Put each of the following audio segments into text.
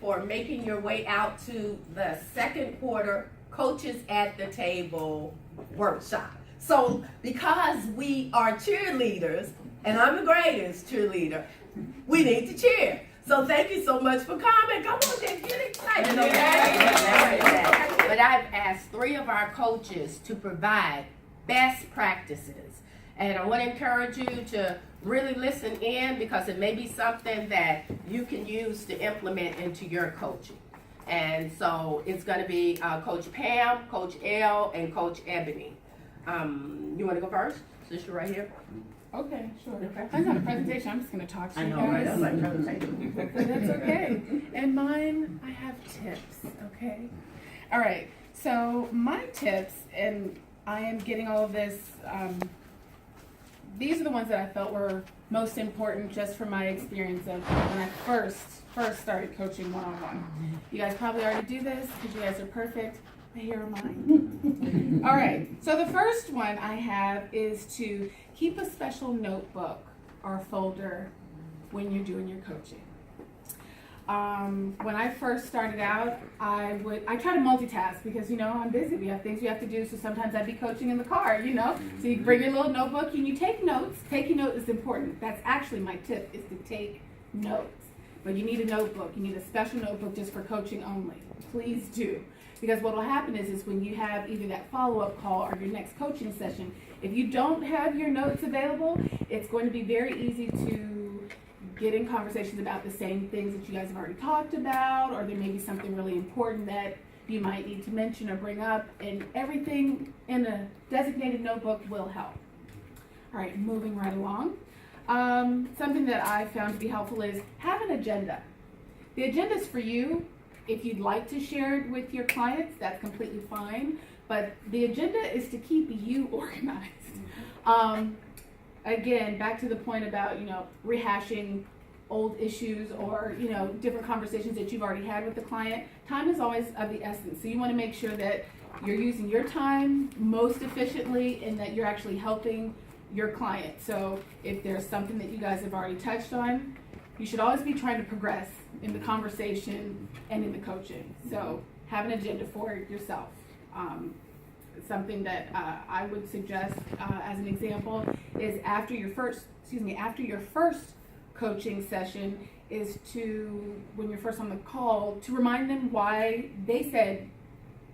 for making your way out to the second quarter Coaches at the Table workshop. So because we are cheerleaders, and I'm the greatest cheerleader, we need to cheer. So thank you so much for coming. Come on, just get excited, okay? But I've asked 3 of our coaches to provide best practices. And I want to encourage you to really listen in, because it may be something that you can use to implement into your coaching. And so it's going to be Coach Pam, Coach L, and Coach Ebony. You want to go first? Since you're right here. Okay, sure. Okay. Mine's not a presentation. I'm just going to talk to you guys. I know, right? That's like presentation. That's okay. And mine, I have tips, okay? All right, so my tips, and I am getting all of this, these are the ones that I felt were most important just from my experience of when I first started coaching one-on-one. You guys probably already do this because you guys are perfect, but here are mine. All right, so the first one I have is to keep a special notebook or folder when you're doing your coaching. When I first started out, I try to multitask because, I'm busy. We have things we have to do, so sometimes I'd be coaching in the car, So you bring your little notebook and you take notes. Taking notes is important. That's actually my tip, is to take notes. But you need a notebook. You need a special notebook just for coaching only. Please do. Because what will happen is when you have either that follow-up call or your next coaching session, if you don't have your notes available, it's going to be very easy to get in conversations about the same things that you guys have already talked about, or there may be something really important that you might need to mention or bring up, and everything in a designated notebook will help. All right, moving right along. Something that I found to be helpful is have an agenda. The agenda is for you. If you'd like to share it with your clients, that's completely fine. But the agenda is to keep you organized. Again, back to the point about, rehashing old issues or, different conversations that you've already had with the client. Time is always of the essence. So you want to make sure that you're using your time most efficiently and that you're actually helping your client. So if there's something that you guys have already touched on, you should always be trying to progress in the conversation and in the coaching. So have an agenda for yourself. Something that I would suggest as an example is after your first coaching session is to, when you're first on the call, to remind them why they said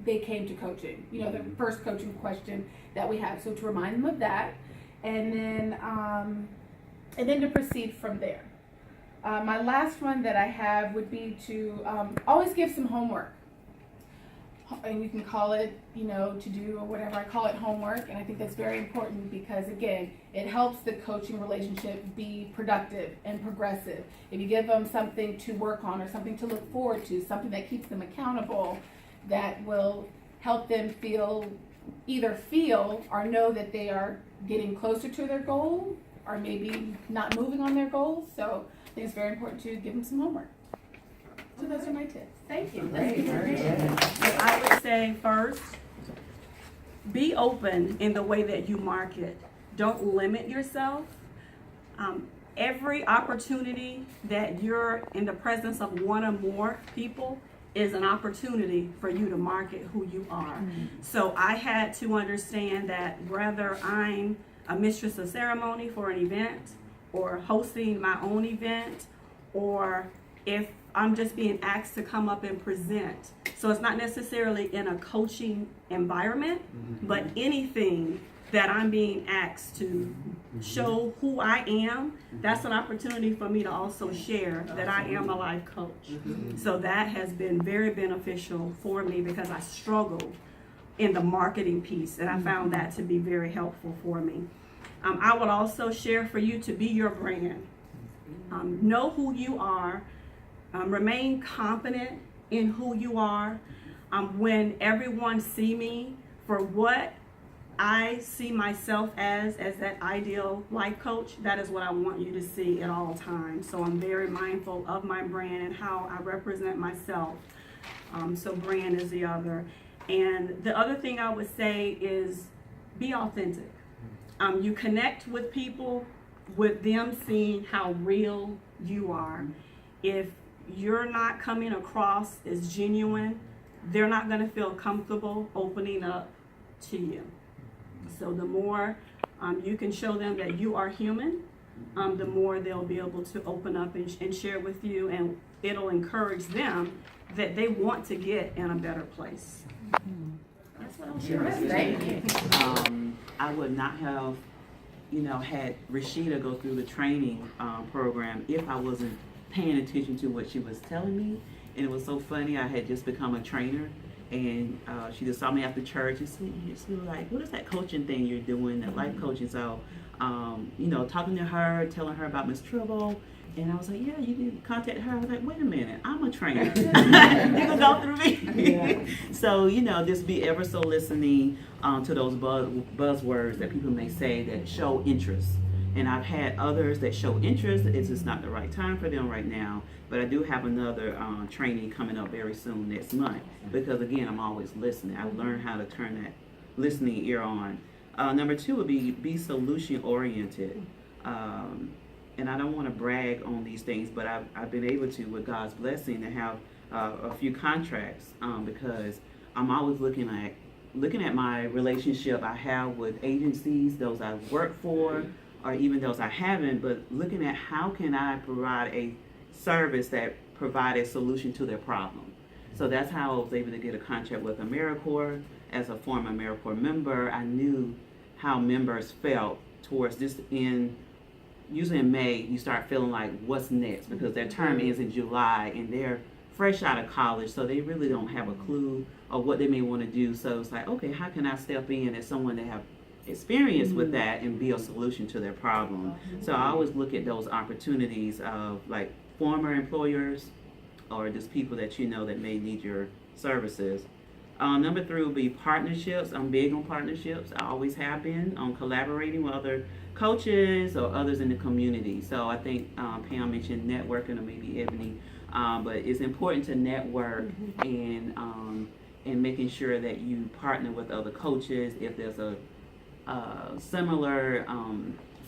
they came to coaching. The first coaching question that we have. So to remind them of that, and then to proceed from there. My last one that I have would be to always give some homework. And you can call it, to do or whatever. I call it homework, and I think that's very important because, again, it helps the coaching relationship be productive and progressive. If you give them something to work on or something to look forward to, something that keeps them accountable, that will help them either feel or know that they are getting closer to their goal or maybe not moving on their goals. So I think it's very important to give them some homework. So those are my tips. Thank you. I would say first, be open in the way that you market. Don't limit yourself. Every opportunity that you're in the presence of one or more people is an opportunity for you to market who you are. So I had to understand that whether I'm a mistress of ceremony for an event or hosting my own event, or if I'm just being asked to come up and present. So it's not necessarily in a coaching environment, but anything that I'm being asked to show who I am, that's an opportunity for me to also share that I am a life coach. So that has been very beneficial for me because I struggled in the marketing piece, and I found that to be very helpful for me. I would also share for you to be your brand. Know who you are. Remain confident in who you are. When everyone see me for what I see myself as that ideal life coach, that is what I want you to see at all times. So I'm very mindful of my brand and how I represent myself. So brand is the other. And the other thing I would say is be authentic. You connect with people with them seeing how real you are. If you're not coming across as genuine, they're not going to feel comfortable opening up to you. So the more you can show them that you are human, the more they'll be able to open up and share with you, and it'll encourage them that they want to get in a better place. That's what I'll share. Thank you. I would not have, had Rashida go through the training program if I wasn't paying attention to what she was telling me. And it was so funny. I had just become a trainer, and she just saw me after church, and she was like, "What is that coaching thing you're doing? That life coaching?" So, talking to her, telling her about Miss Tribble. And I was like, yeah, you can contact her. I was like, wait a minute, I'm a trainer. You can go through me. So, just be ever so listening to those buzzwords that people may say that show interest. And I've had others that show interest. It's just not the right time for them right now. But I do have another training coming up very soon next month. Because, again, I'm always listening. I've learned how to turn that listening ear on. Number 2 would be solution-oriented. And I don't want to brag on these things, but I've been able to, with God's blessing, to have a few contracts because I'm always looking at my relationship I have with agencies, those I've worked for, or even those I haven't, but looking at how can I provide a service that provide a solution to their problem. So that's how I was able to get a contract with AmeriCorps. As a former AmeriCorps member, I knew how members felt towards this usually in May, you start feeling like, what's next? Because their term ends in July, and they're fresh out of college, so they really don't have a clue of what they may want to do. So it's like, okay, how can I step in as someone that have experience with that and be a solution to their problem? So I always look at those opportunities of like former employers or just people that that may need your services. Number 3 would be partnerships. I'm big on partnerships. I always have been on collaborating with other coaches or others in the community. So I think Pam mentioned networking, or maybe Ebony, but it's important to network and making sure that you partner with other coaches if there's a similar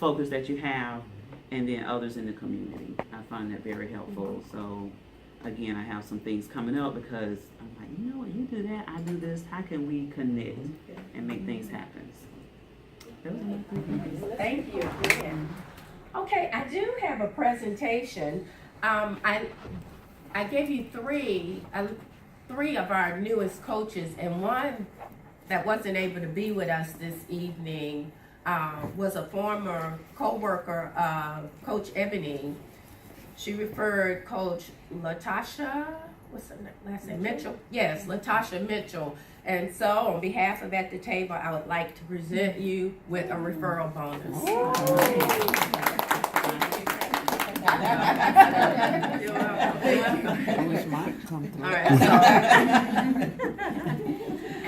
focus that you have, and then others in the community. I find that very helpful. So again, I have some things coming up because I'm like, you do that, I do this. How can we connect and make things happen? Thank you. Okay, I do have a presentation. I gave you three of our newest coaches, and one that wasn't able to be with us this evening was a former co-worker of Coach Ebony. She referred Coach Latasha, what's her last name? Mitchell? Yes, Latasha Mitchell. And so, on behalf of At the Table, I would like to present you with a referral bonus. All right,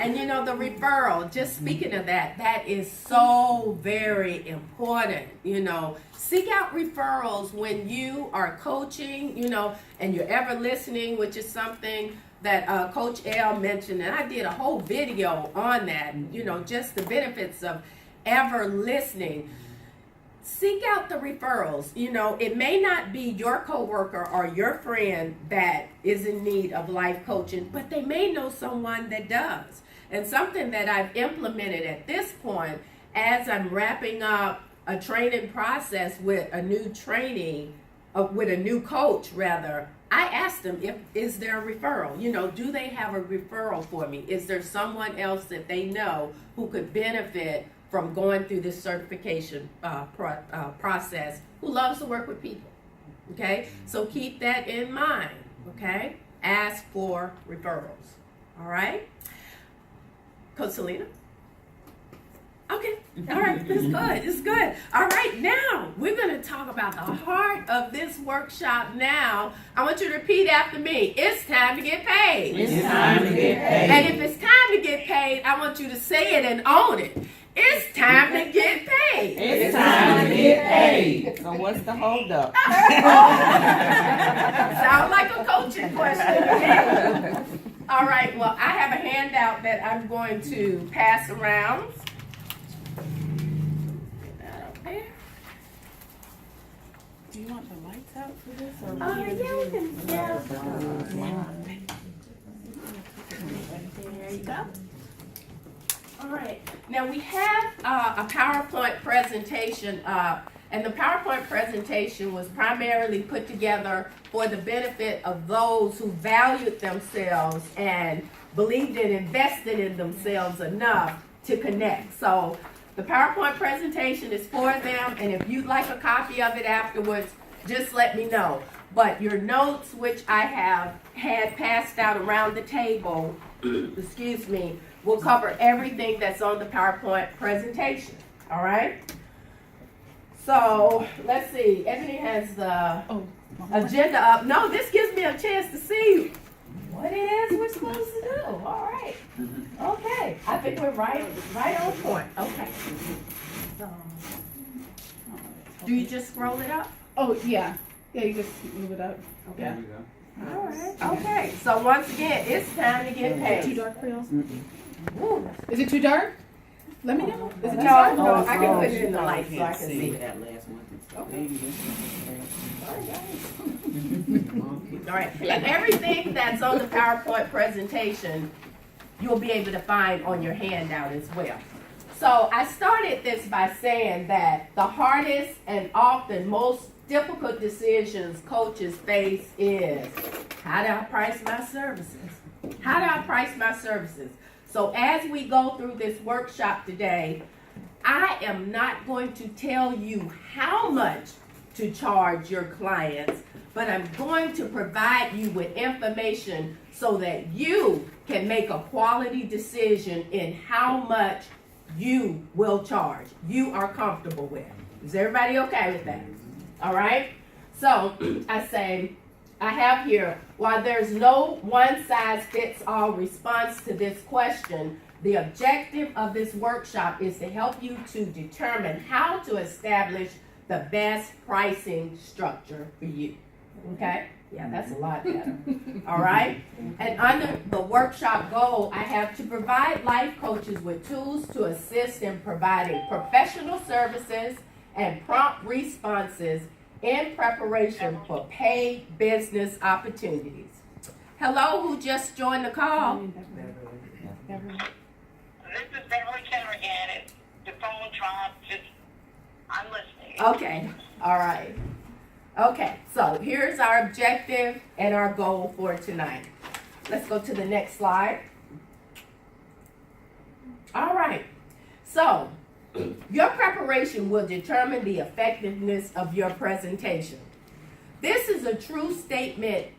and the referral, just speaking of that is so very important. Seek out referrals when you are coaching, and you're ever listening, which is something that Coach L mentioned, and I did a whole video on that, just the benefits of ever listening. Seek out the referrals. It may not be your coworker or your friend that is in need of life coaching, but they may know someone that does. And something that I've implemented at this point, as I'm wrapping up a training process with a new trainee, with a new coach rather, I asked them, is there a referral? Do they have a referral for me? Is there someone else that they know who could benefit from going through this certification process, who loves to work with people? Okay, so keep that in mind. Okay, ask for referrals. All right, Coach Selena. Okay, all right, it's good. All right, now we're going to talk about the heart of this workshop now. I want you to repeat after me. It's time to get paid. It's time to get paid. And if it's time to get paid, I want you to say it and own it. It's time to get paid. It's time to get paid. So what's the hold up? Sounds like a coaching question. All right, well, I have a handout that I'm going to pass around. Do you want the lights out for this? Or Yeah. There you go. All right. Now we have a PowerPoint presentation, and the PowerPoint presentation was primarily put together for the benefit of those who valued themselves and believed and invested in themselves enough to connect. So the PowerPoint presentation is for them, and if you'd like a copy of it afterwards, just let me know. But your notes, which I have had passed out around the table, excuse me, will cover everything that's on the PowerPoint presentation. All right? So, let's see. Ebony has the agenda up. No, this gives me a chance to see what it is we're supposed to do. All right. Okay. I think we're right on point. Okay. Do you just scroll it up? Oh, yeah. Yeah, you just move it up. Okay. Yeah. All right. Okay. So once again, it's time to get Too paid. dark for y'all? Ooh. Is it too dark? Let me know. Is it too No, dark? no, I can put it in the light so I can see it. That last one. Okay. All right. And everything that's on the PowerPoint presentation, you'll be able to find on your handout as well. So I started this by saying that the hardest and often most difficult decisions coaches face is, how do I price my services? How do I price my services? So as we go through this workshop today, I am not going to tell you how much to charge your clients, but I'm going to provide you with information so that you can make a quality decision in how much you will charge, you are comfortable with. Is everybody okay with that? All right? So I say, I have here, while there's no one-size-fits-all response to this question, the objective of this workshop is to help you to determine how to establish the best pricing structure for you. Okay? Yeah, that's a lot better. All right? And under the workshop goal, I have to provide life coaches with tools to assist in providing professional services and prompt responses in preparation for paid business opportunities. Hello, who just joined the call? This is Beverly Kenner again. The phone dropped. I'm listening. Okay, all right. Okay, so here's our objective and our goal for tonight. Let's go to the next slide. All right, so your preparation will determine the effectiveness of your presentation. This is a true statement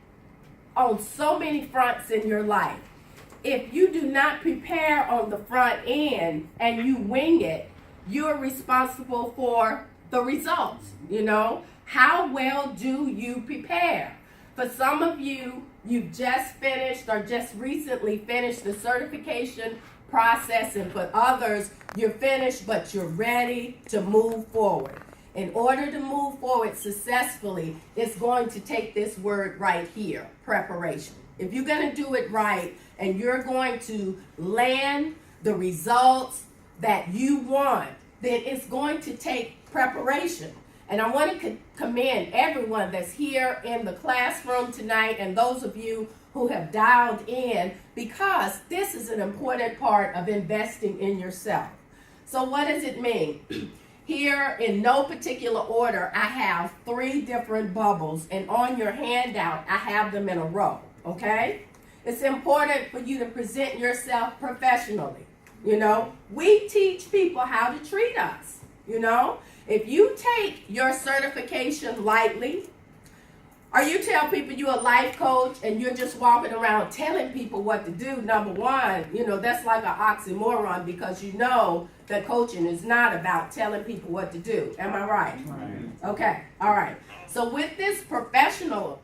on so many fronts in your life. If you do not prepare on the front end and you wing it, you're responsible for the results, you know. How well do you prepare? For some of you, you've just finished or just recently finished the certification process, and for others, you're finished but you're ready to move forward. In order to move forward successfully, it's going to take this word right here, preparation. If you're going to do it right and you're going to land the results that you want, then it's going to take preparation. And I want to commend everyone that's here in the classroom tonight and those of you who have dialed in, because this is an important part of investing in yourself. So what does it mean? Here, in no particular order, I have 3 different bubbles, and on your handout, I have them in a row, okay? It's important for you to present yourself professionally. You know, we teach people how to treat us, you know? If you take your certification lightly, or you tell people you're a life coach and you're just walking around telling people what to do, number one, you know, that's like an oxymoron, because you know that coaching is not about telling people what to do. Am I right? Right. Okay, all right. So with this professionalism,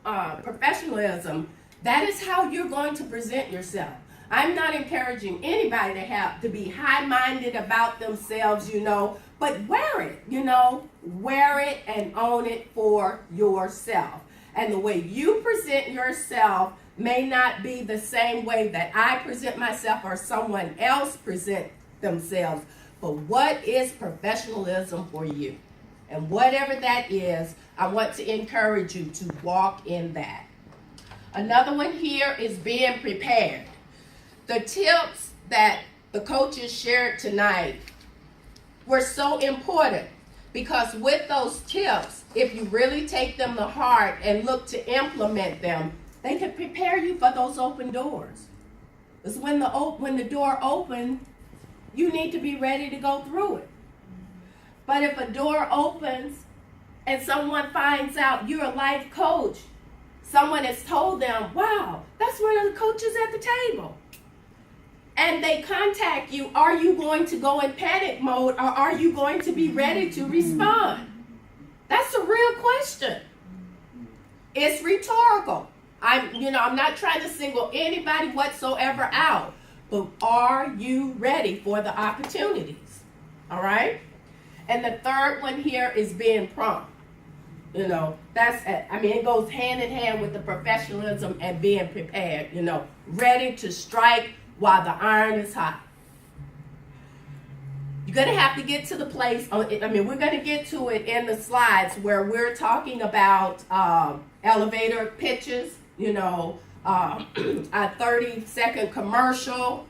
that is how you're going to present yourself. I'm not encouraging anybody to be high-minded about themselves, you know, but wear it, you know, wear it and own it for yourself. And the way you present yourself may not be the same way that I present myself or someone else present themselves. But what is professionalism for you? And whatever that is, I want to encourage you to walk in that. Another one here is being prepared. The tips that the coaches shared tonight were so important because with those tips, if you really take them to heart and look to implement them, they can prepare you for those open doors. Because when the door opens, you need to be ready to go through it. But if a door opens and someone finds out you're a life coach, someone has told them, wow, that's one of the coaches at the table. And they contact you, are you going to go in panic mode or are you going to be ready to respond? That's a real question. It's rhetorical. I'm not trying to single anybody whatsoever out, but are you ready for the opportunities? All right? And the third one here is being prompt. It goes hand in hand with the professionalism and being prepared, ready to strike while the iron is hot. You're going to have to get to the place, we're going to get to it in the slides where we're talking about elevator pitches, a 30-second commercial.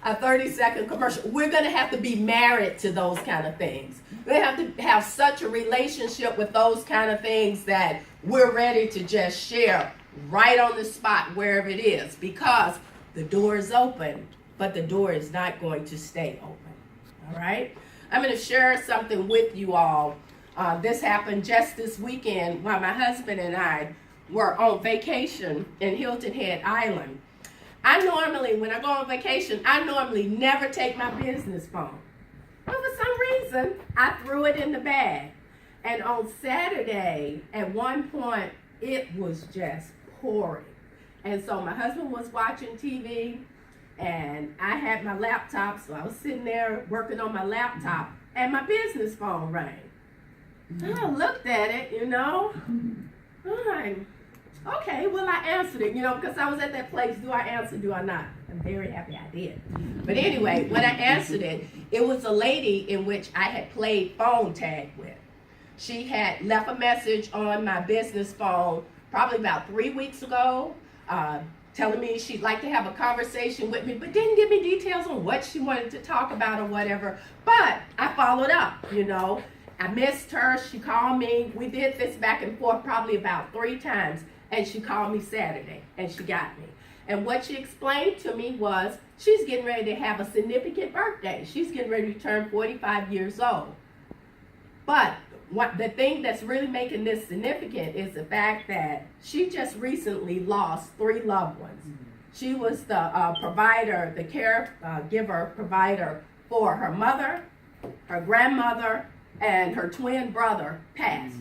A 30-second commercial. We're going to have to be married to those kind of things. We have to have such a relationship with those kind of things that we're ready to just share right on the spot wherever it is, because the door is open, but the door is not going to stay open. All right? I'm going to share something with you all. This happened just this weekend while my husband and I were on vacation in Hilton Head Island. When I go on vacation, I normally never take my business phone. But for some reason, I threw it in the bag. And on Saturday, at one point, it was just pouring. And so my husband was watching TV, and I had my laptop, so I was sitting there working on my laptop, and my business phone rang. I looked at it, okay, well, I answered it, because I was at that place. Do I answer? Do I not? I'm very happy I did. But anyway, when I answered it, it was a lady in which I had played phone tag with. She had left a message on my business phone probably about 3 weeks ago, telling me she'd like to have a conversation with me, but didn't give me details on what she wanted to talk about or whatever. But I followed up, I missed her. She called me. We did this back and forth probably about 3 times. And she called me Saturday, and she got me. And what she explained to me was she's getting ready to have a significant birthday. She's getting ready to turn 45 years old. But the thing that's really making this significant is the fact that she just recently lost 3 loved ones. She was the provider, the caregiver provider for her mother, her grandmother, and her twin brother passed.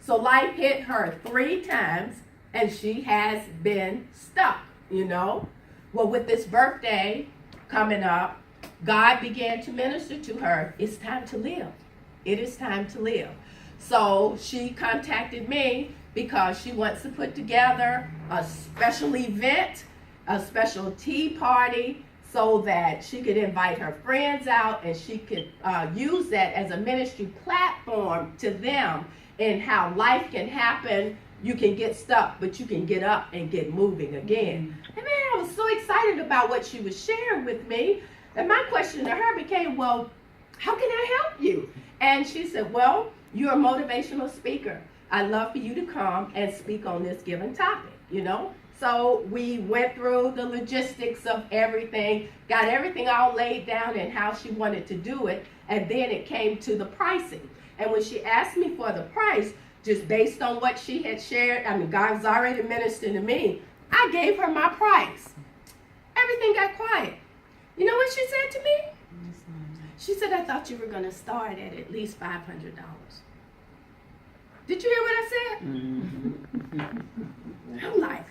So life hit her 3 times and she has been stuck, Well, with this birthday coming up, God began to minister to her. It's time to live. It is time to live. So she contacted me because she wants to put together a special event, a special tea party, so that she could invite her friends out and she could use that as a ministry platform to them in how life can happen. You can get stuck, but you can get up and get moving again. And man, I was so excited about what she was sharing with me. And my question to her became, well, how can I help you? And she said, well, you're a motivational speaker. I'd love for you to come and speak on this given topic, So we went through the logistics of everything, got everything all laid down and how she wanted to do it, and then it came to the pricing. And when she asked me for the price, just based on what she had shared, God was already ministering to me, I gave her my price. Everything got quiet. You know what she said to me? She said, I thought you were going to start at least $500. Did you hear what I said? Mm-hmm. I'm like,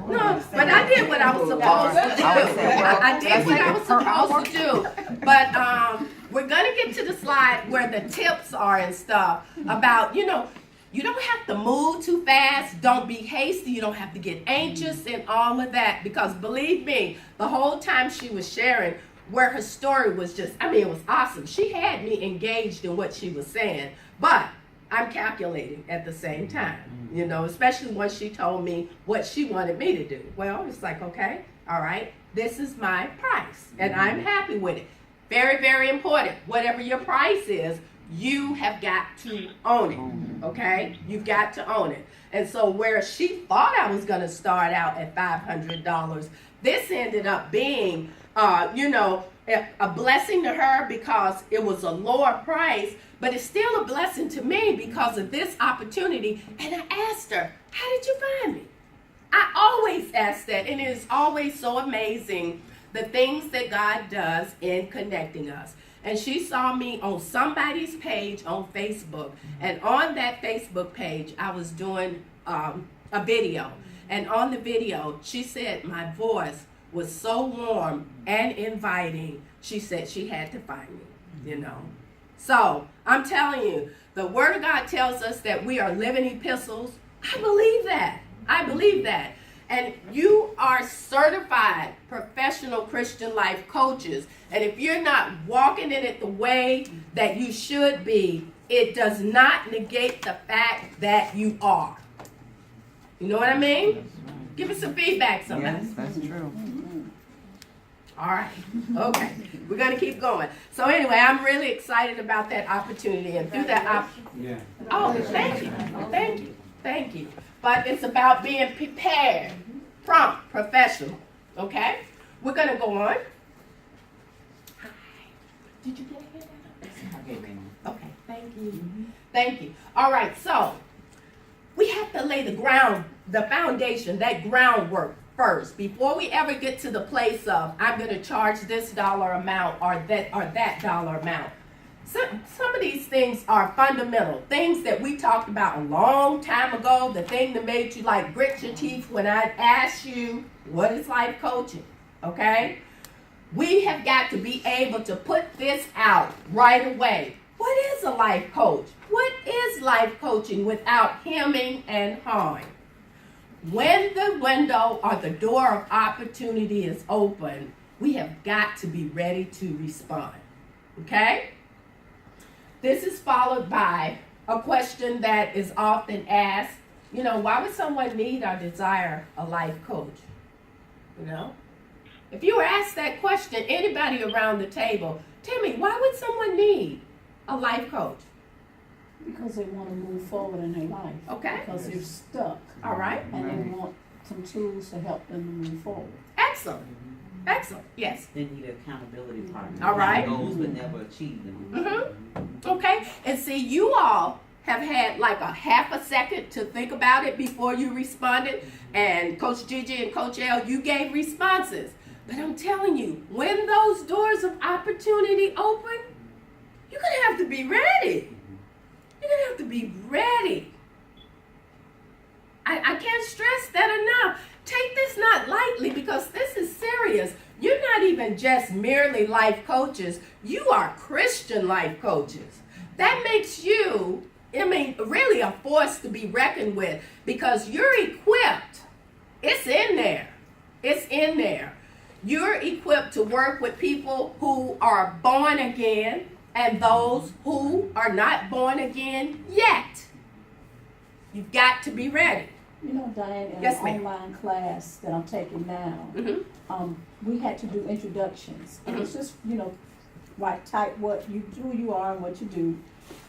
no, but I did what I was supposed to do. I did what I was supposed to do. But we're going to get to the slide where the tips are and stuff about, you don't have to move too fast. Don't be hasty. You don't have to get anxious and all of that. Because believe me, the whole time she was sharing where her story was just, I mean, it was awesome. She had me engaged in what she was saying. But I'm calculating at the same time, you know, especially when she told me what she wanted me to do. Well, it's like, okay, all right, this is my price, and I'm happy with it. Very, very important. Whatever your price is, you have got to own it, okay? You've got to own it. And so where she thought I was going to start out at $500, this ended up being, you know, a blessing to her because it was a lower price, but it's still a blessing to me because of this opportunity. And I asked her, how did you find me? I always ask that, and it is always so amazing the things that God does in connecting us. And she saw me on somebody's page on Facebook, and on that Facebook page, I was doing a video. And on the video, she said my voice was so warm and inviting, she said she had to find me, you know. So I'm telling you, the Word of God tells us that we are living epistles. I believe that. I believe that. And you are certified professional Christian life coaches. And if you're not walking in it the way that you should be, it does not negate the fact that you are. You know what I mean? Give us some feedback, somebody. Yes, that's true. All right. Okay. We're going to keep going. So anyway, I'm really excited about that opportunity. And through that oh, thank you. Thank you. Thank you. But it's about being prepared, prompt, professional. Okay? We're going to go on. Hi. Did you get a handout? Okay. Thank you. Thank you. All right. So we have to lay the foundation, that groundwork first, before we ever get to the place of I'm going to charge this dollar amount or that dollar amount. Some of these things are fundamental, things that we talked about a long time ago, the thing that made you like grit your teeth when I asked you what is life coaching, okay? We have got to be able to put this out right away. What is a life coach? What is life coaching without hemming and hawing? When the window or the door of opportunity is open, we have got to be ready to respond, okay? This is followed by a question that is often asked, you know, why would someone need or desire a life coach? You know, if you were asked that question, anybody around the table, tell me, why would someone need a life coach? Because they want to move forward in their life. Okay. Because they're stuck. All right. And they want some tools to help them to move forward. Excellent. Excellent. Yes. They need an accountability partner. All right. Goals but never achieve them. Mm-hmm. Okay. And see, you all have had like a half a second to think about it before you responded. And Coach Gigi and Coach L, you gave responses. But I'm telling you, when those doors of opportunity open, you're going to have to be ready. You're going to have to be ready. I can't stress that enough. Take this not lightly because this is serious. You're not even just merely life coaches. You are Christian life coaches. That makes you, really a force to be reckoned with because you're equipped. It's in there. It's in there. You're equipped to work with people who are born again and those who are not born again yet. You've got to be ready. You know, Diane, in Yes, an ma'am. online class that I'm taking now, we had to do introductions. And it's just, you know, like type who you are and what you do.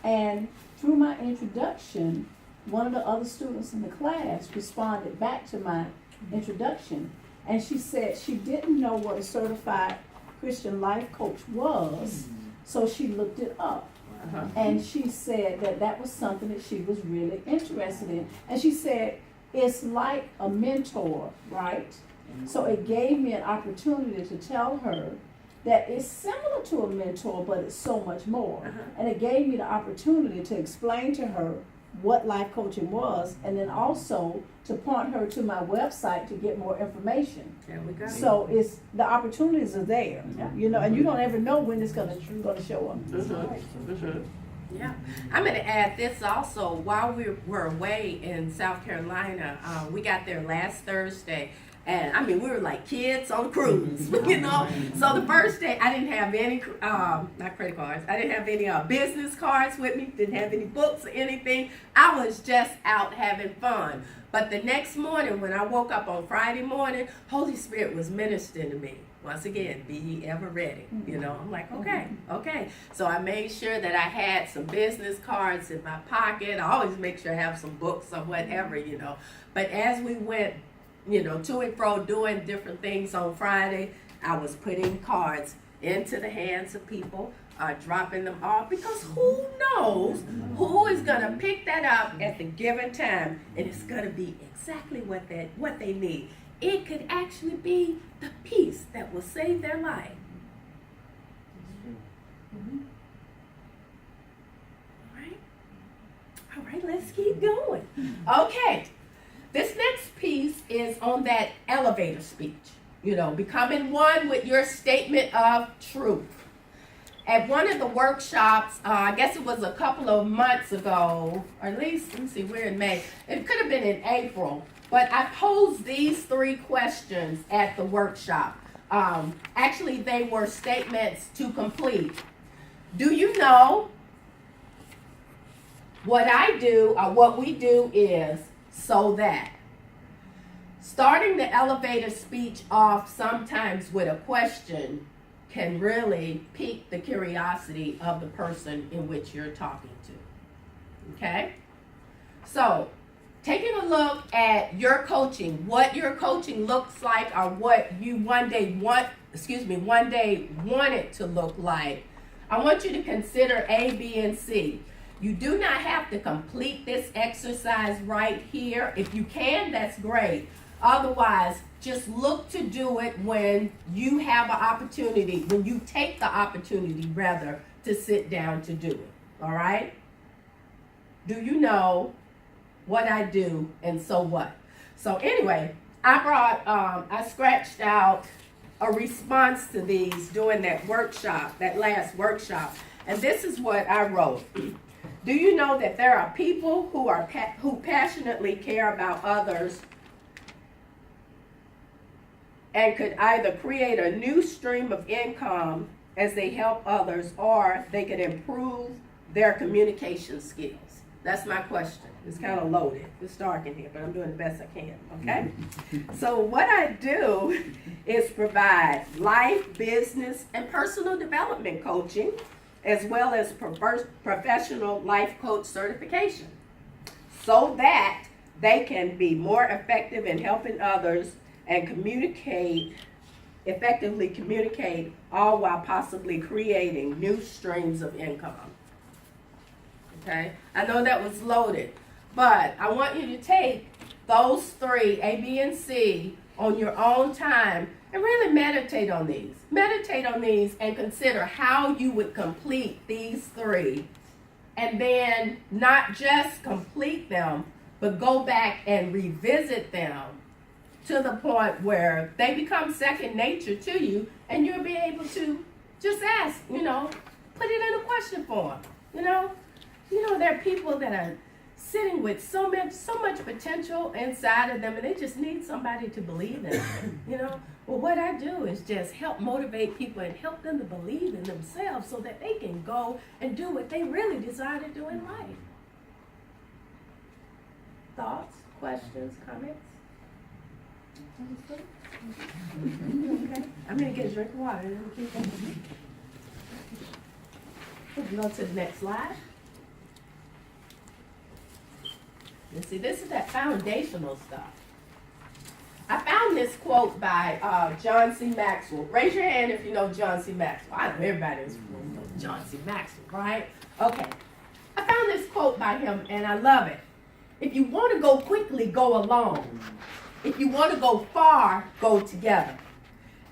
And through my introduction, one of the other students in the class responded back to my introduction. And she said she didn't know what a certified Christian life coach was, so she looked it up. And she said that was something that she was really interested in. And she said, it's like a mentor, right? So it gave me an opportunity to tell her that it's similar to a mentor, but it's so much more. And it gave me the opportunity to explain to her what life coaching was, and then also to point her to my website to get more information. There we go. So it's the opportunities are there, you know, and you don't ever know when it's gonna show up. Yeah, I'm going to add this also. While we were away in South Carolina, we got there last Thursday, and I mean, we were like kids on a cruise, you know. So the first day, I didn't have any, not credit cards, I didn't have any business cards with me, didn't have any books or anything. I was just out having fun. But the next morning, when I woke up on Friday morning, Holy Spirit was ministering to me. Once again, be ye ever ready. You know, I'm like, okay. So I made sure that I had some business cards in my pocket. I always make sure I have some books or whatever, you know. But as we went, you know, to and fro doing different things on Friday, I was putting cards into the hands of people, dropping them off, because who knows who is going to pick that up at the given time, and it's going to be exactly what they need. It could actually be the peace that will save their life. Mm-hmm. All right, let's keep going. Okay, this next piece is on that elevator speech, you know, becoming one with your statement of truth. At one of the workshops, I guess it was a couple of months ago, or at least, let me see, we're in May. It could have been in April. But I posed these 3 questions at the workshop. Actually, they were statements to complete. Do you know what I do, or what we do is so that? Starting the elevator speech off sometimes with a question can really pique the curiosity of the person in which you're talking to. Okay? So, taking a look at your coaching, what your coaching looks like, or what you one day want it to look like, I want you to consider A, B, and C. You do not have to complete this exercise right here. If you can, that's great. Otherwise, just look to do it when you have an opportunity, when you take the opportunity, rather, to sit down to do it. All right? Do you know what I do, and so what? So anyway, I scratched out a response to these during that workshop, that last workshop, and this is what I wrote. Do you know that there are people who passionately care about others and could either create a new stream of income as they help others, or they could improve their communication skills? That's my question. It's kind of loaded. It's dark in here, but I'm doing the best I can, okay? So what I do is provide life, business, and personal development coaching, as well as professional life coach certification, so that they can be more effective in helping others and effectively communicate, all while possibly creating new streams of income. Okay, I know that was loaded, but I want you to take those 3, A, B, and C, on your own time and really meditate on these. Meditate on these and consider how you would complete these 3, and then not just complete them, but go back and revisit them to the point where they become second nature to you, and you'll be able to just ask, you know, put it in a question form, you know. There are people that are sitting with so much potential inside of them, and they just need somebody to believe in them, you know. Well, what I do is just help motivate people and help them to believe in themselves so that they can go and do what they really desire to do in life. Thoughts, questions, comments? Okay. I'm going to get a drink of water and then we'll keep going. We'll go to the next slide. You see, this is that foundational stuff. I found this quote by John C. Maxwell. Raise your hand if you know John C. Maxwell. I know everybody knows John C. Maxwell, right? Okay. I found this quote by him, and I love it. If you want to go quickly, go alone. If you want to go far, go together.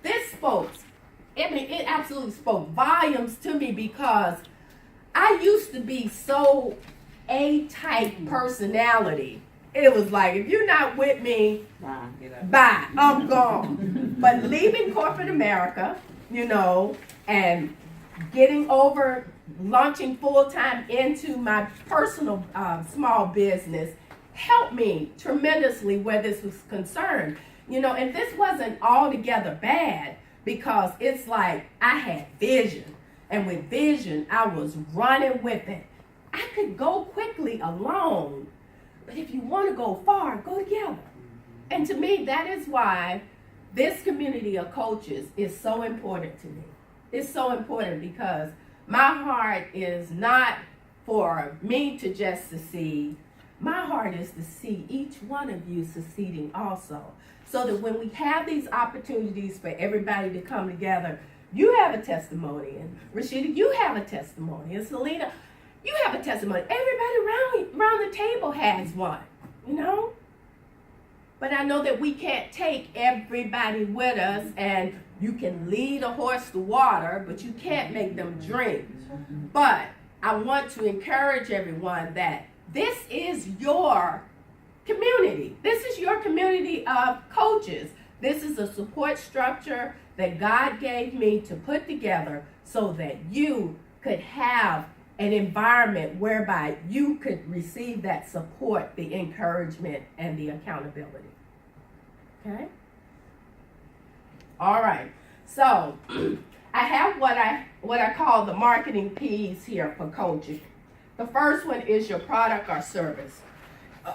This it absolutely spoke volumes to me, because I used to be so A-type personality. It was like, if you're not with me, bye, I'm gone. But leaving corporate America, you know, and getting over launching full-time into my personal small business helped me tremendously where this was concerned. You know, and this wasn't altogether bad because it's like I had vision. And with vision, I was running with it. I could go quickly alone, but if you want to go far, go together. And to me, that is why this community of coaches is so important to me. It's so important because my heart is not for me to just succeed. My heart is to see each one of you succeeding also. So that when we have these opportunities for everybody to come together, you have a testimony, and Rashida, you have a testimony, and Selena, you have a testimony. Everybody around the table has one, you know? But I know that we can't take everybody with us, and you can lead a horse to water, but you can't make them drink. But I want to encourage everyone that this is your community. This is your community of coaches. This is a support structure that God gave me to put together so that you could have an environment whereby you could receive that support, the encouragement, and the accountability. Okay? All right. So I have what I call the marketing P's here for coaching. The first one is your product or service.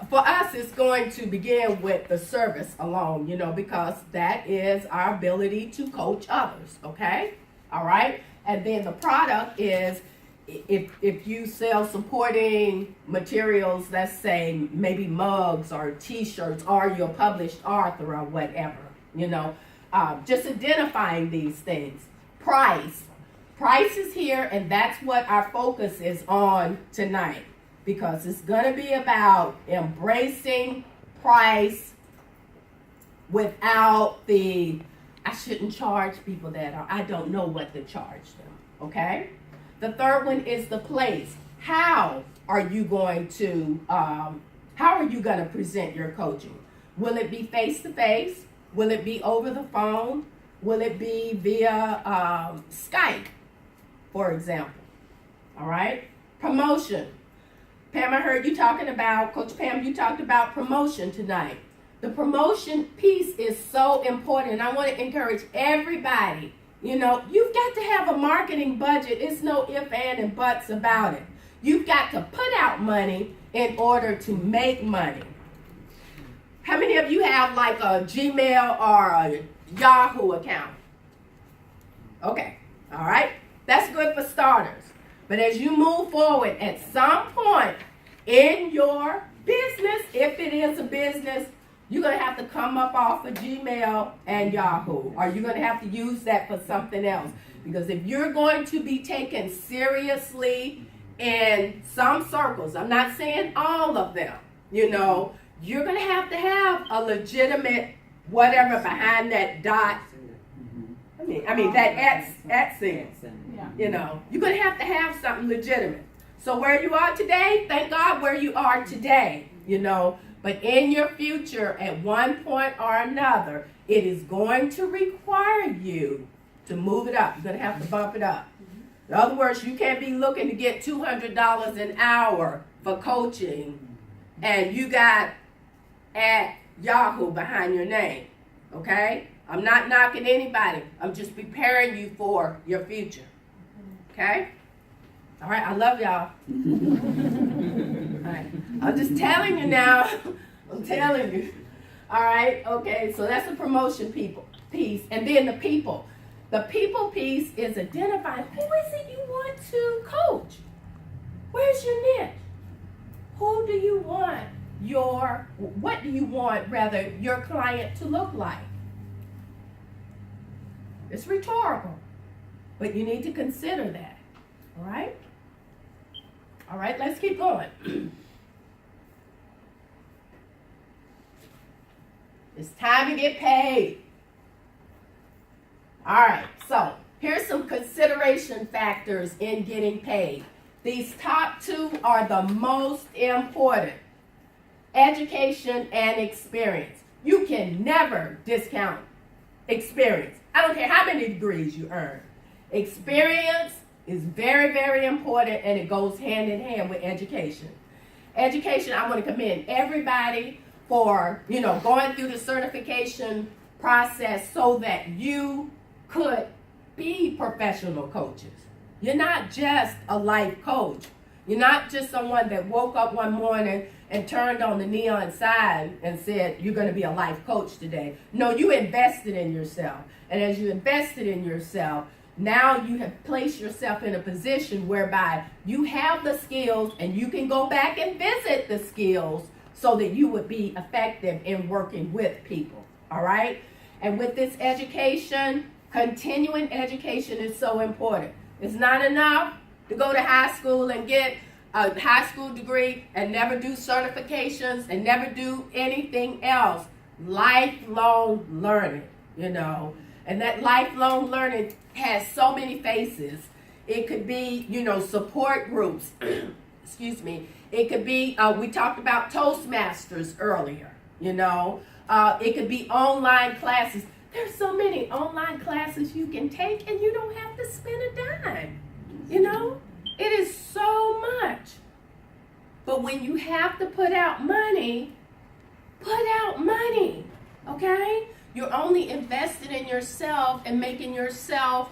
For us, it's going to begin with the service alone, you know, because that is our ability to coach others, okay? All right? And then the product is if you sell supporting materials, let's say maybe mugs or t-shirts, or you're a published author or whatever, you know, just identifying these things. Price is here, and that's what our focus is on tonight. Because it's going to be about embracing price without I shouldn't charge people that I don't know what to charge them, okay? The third one is the place. How are you going to present your coaching? Will it be face-to-face? Will it be over the phone? Will it be via Skype, for example? All right? Promotion. Pam, I heard you talking about, Coach Pam, you talked about promotion tonight. The promotion piece is so important. I want to encourage everybody, you know, you've got to have a marketing budget. It's no ifs, ands, and buts about it. You've got to put out money in order to make money. How many of you have like a Gmail or a Yahoo account? Okay, all right. That's good for starters. But as you move forward, at some point in your business, if it is a business, you're going to have to come up off of Gmail and Yahoo, or you're going to have to use that for something else. Because if you're going to be taken seriously in some circles, I'm not saying all of them, you know, you're going to have a legitimate whatever behind that dot. I mean that AdSense. You know, you're going to have something legitimate. So where you are today, thank God where you are today, you know. But in your future, at one point or another, it is going to require you to move it up. You're going to have to bump it up. In other words, you can't be looking to get $200 an hour for coaching, and you got at Yahoo behind your name, okay? I'm not knocking anybody. I'm just preparing you for your future. Okay? All right, I love y'all. All right. I'm just telling you now. I'm telling you. All right, okay, so that's the promotion piece. And then the people. The people piece is identifying who is it you want to coach? Where's your niche? Who do you want what do you want, rather, your client to look like? It's rhetorical, but you need to consider that. All right? All right, let's keep going. It's time to get paid. All right, so here's some consideration factors in getting paid. These top two are the most important. Education and experience. You can never discount experience. I don't care how many degrees you earn. Experience is very, very important, and it goes hand in hand with education. Education, I want to commend everybody for, going through the certification process so that you could be professional coaches. You're not just a life coach. You're not just someone that woke up one morning and turned on the neon sign and said, you're going to be a life coach today. No, you invested in yourself. And as you invested in yourself, now you have placed yourself in a position whereby you have the skills and you can go back and visit the skills so that you would be effective in working with people. All right? And with this education, continuing education is so important. It's not enough to go to high school and get a high school degree and never do certifications and never do anything else. Lifelong learning, and that lifelong learning has so many faces. It could be, support groups. Excuse me. It could be, we talked about Toastmasters earlier, it could be online classes. There's so many online classes you can take and you don't have to spend a dime, It is so much. But when you have to put out money, okay? You're only invested in yourself and making yourself,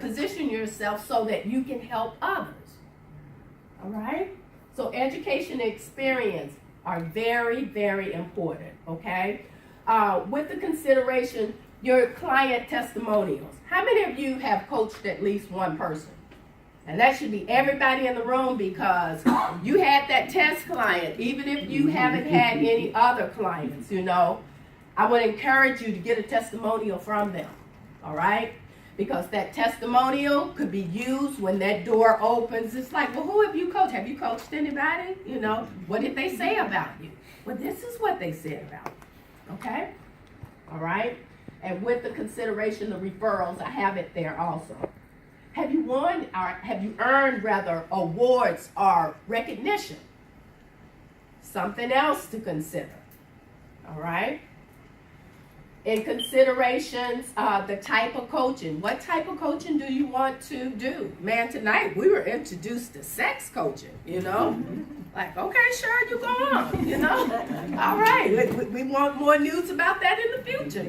position yourself so that you can help others. All right? So education and experience are very, very important, okay? With the consideration, your client testimonials. How many of you have coached at least one person? And that should be everybody in the room, because you had that test client, even if you haven't had any other clients, I would encourage you to get a testimonial from them, all right? Because that testimonial could be used when that door opens. It's like, well, who have you coached? Have you coached anybody? What did they say about you? Well, this is what they said about you, okay? All right? And with the consideration of referrals, I have it there also. Have you won, or have you earned, rather, awards or recognition? Something else to consider, all right? In considerations, the type of coaching. What type of coaching do you want to do? Man, tonight we were introduced to sex coaching, Like, okay, sure, you go on, All right, we want more news about that in the future,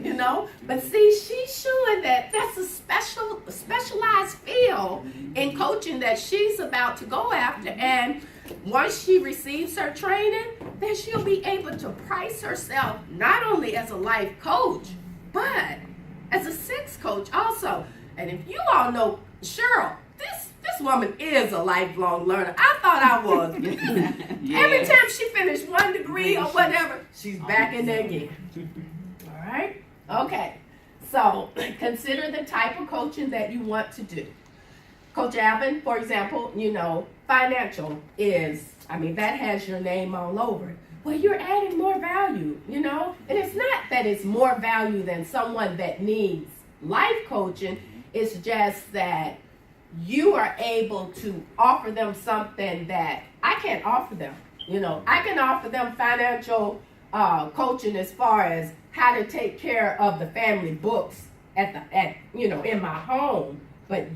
But see, she's showing that that's a specialized field in coaching that she's about to go after. And once she receives her training, then she'll be able to price herself not only as a life coach, but as a sex coach also. And if you all know Cheryl, this woman is a lifelong learner. I thought I was. Every time she finished one degree or whatever, she's back in there again. All right? Okay. So consider the type of coaching that you want to do. Coach Alvin, for example, financial is, that has your name all over it. Well, you're adding more value, And it's not that it's more value than someone that needs life coaching. It's just that you are able to offer them something that I can't offer them. I can offer them financial coaching as far as how to take care of the family books in my home. But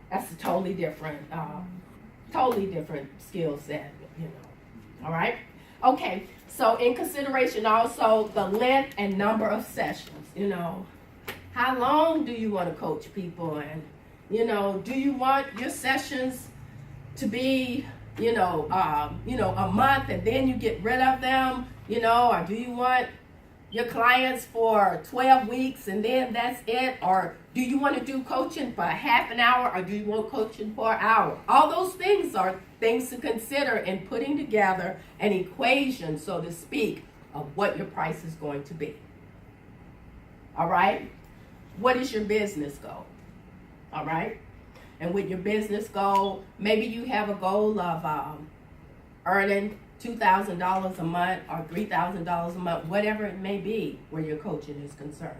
that's a totally different skill set, All right? Okay, so in consideration also the length and number of sessions, How long do you want to coach people? And, do you want your sessions to be, a month and then you get rid of them, or do you want your clients for 12 weeks and then that's it? Or do you want to do coaching for half an hour, or do you want coaching for an hour? All those things are things to consider in putting together an equation, so to speak, of what your price is going to be. All right? What is your business goal? All right? And with your business goal, maybe you have a goal of earning $2,000 a month or $3,000 a month, whatever it may be where your coaching is concerned.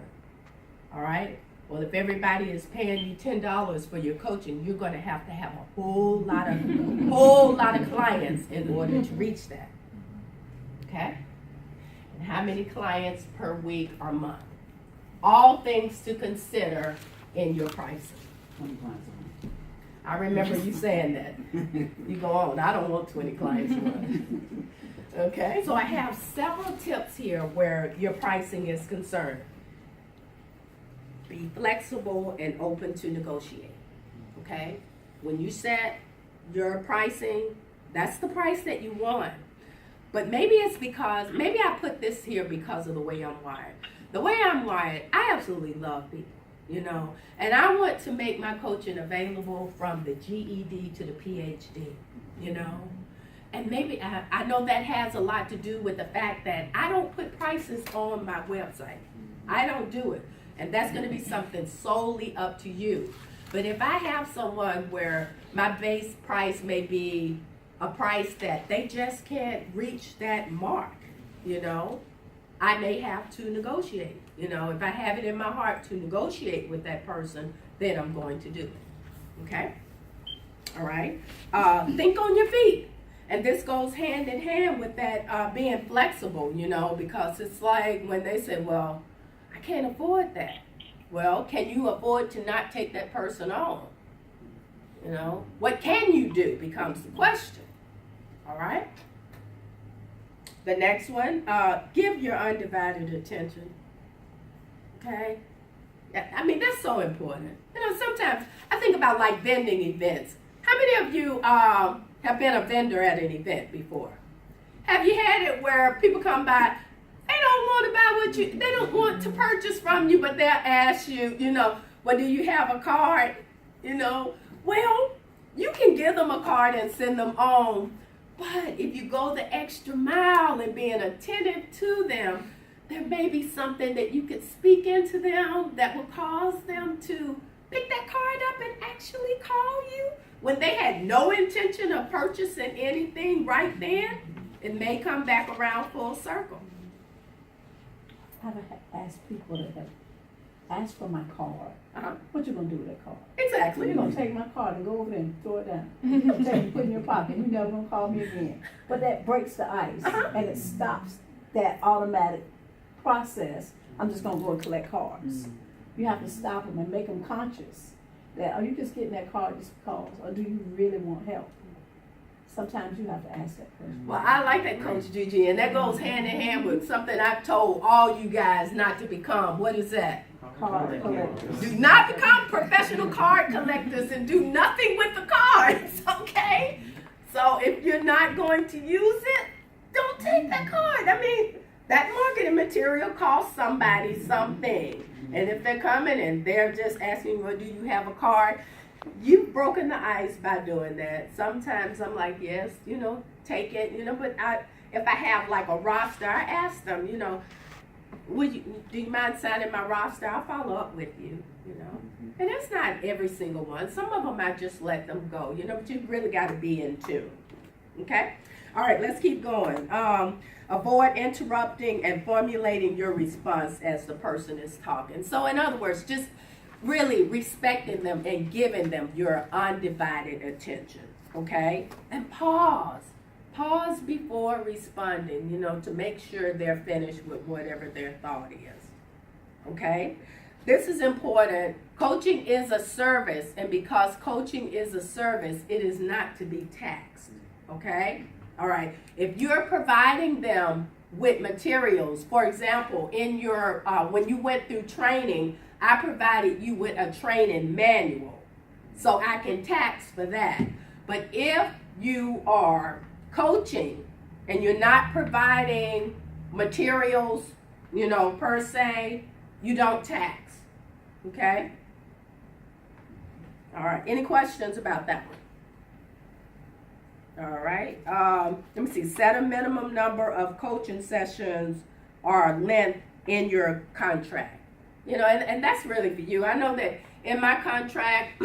All right? Well, if everybody is paying you $10 for your coaching, you're going to have a whole lot of clients in order to reach that. Okay? And how many clients per week or month? All things to consider in your pricing. 20 clients a month. I remember you saying that. You go on, I don't want 20 clients a month. Okay, so I have several tips here where your pricing is concerned. Be flexible and open to negotiate. Okay? When you set your pricing, that's the price that you want. But maybe it's because, maybe I put this here because of the way I'm wired. The way I'm wired, I absolutely love people, you know, and I want to make my coaching available from the GED to the PhD, you know. And maybe I know that has a lot to do with the fact that I don't put prices on my website. I don't do it. And that's going to be something solely up to you. But if I have someone where my base price may be a price that they just can't reach that mark, you know, I may have to negotiate. You know, if I have it in my heart to negotiate with that person, then I'm going to do it. Okay? All right? Think on your feet. And this goes hand in hand with that being flexible, you know, because it's like when they say, well, I can't afford that. Well, can you afford to not take that person on? You know, what can you do becomes the question. All right? The next one, give your undivided attention. Okay? I mean, that's so important. You know, sometimes I think about like vending events. How many of you have been a vendor at an event before? Have you had it where people come by, they don't want to buy what you, they don't want to purchase from you, but they'll ask you, you know, well, do you have a card? You know, well, you can give them a card and send them on. But if you go the extra mile in being attentive to them, there may be something that you could speak into them that will cause them to pick that card up and actually call you when they had no intention of purchasing anything right then. It may come back around full circle. I've asked people that have asked for my card. Uh-huh. What you gonna do with that card? Exactly. You're gonna take my card and go over there and throw it down. You're gonna take it, put it in your pocket. You're never gonna call me again. But that breaks the ice and it stops that automatic process. I'm just gonna go and collect cards. You have to stop them and make them conscious that are you just getting that card just because, or do you really want help? Sometimes you have to ask that question. Well, I like that, Coach Gigi, and that goes hand in hand with something I've told all you guys not to become. What is that? Card collectors. Do not become professional card collectors and do nothing with the cards, okay? So if you're not going to use it, don't take that card. I mean, that marketing material costs somebody something. And if they're coming and they're just asking, well, do you have a card? You've broken the ice by doing that. Sometimes I'm like, yes, you know, take it, you know, but if I have like a roster, I ask them, you know, do you mind signing my roster? I'll follow up with you, you know. And that's not every single one. Some of them I just let them go, you know, but you really got to be in tune. Okay? All right, let's keep going. Avoid interrupting and formulating your response as the person is talking. So in other words, just really respecting them and giving them your undivided attention, okay? And pause. Pause before responding, you know, to make sure they're finished with whatever their thought is, okay? This is important. Coaching is a service, and because coaching is a service, it is not to be taxed, okay? All right, if you're providing them with materials, for example, in your, when you went through training, I provided you with a training manual, so I can tax for that. But if you are coaching and you're not providing materials, you know, per se, you don't tax, okay? All right, any questions about that one? All right, let me see, set a minimum number of coaching sessions or length in your contract. You know, and that's really for you. I know that in my contract,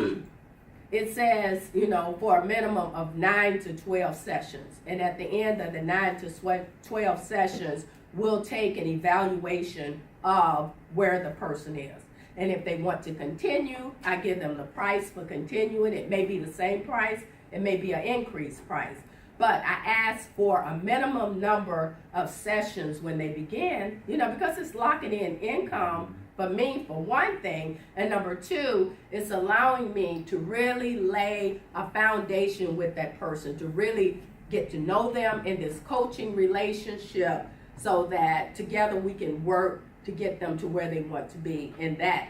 it says, you know, for a minimum of 9 to 12 sessions. And at the end of the 9 to 12 sessions, we'll take an evaluation of where the person is. And if they want to continue, I give them the price for continuing. It may be the same price. It may be an increased price. But I ask for a minimum number of sessions when they begin, you know, because it's locking in income for me, for one thing, and number two, it's allowing me to really lay a foundation with that person, to really get to know them in this coaching relationship, so that together we can work to get them to where they want to be in that,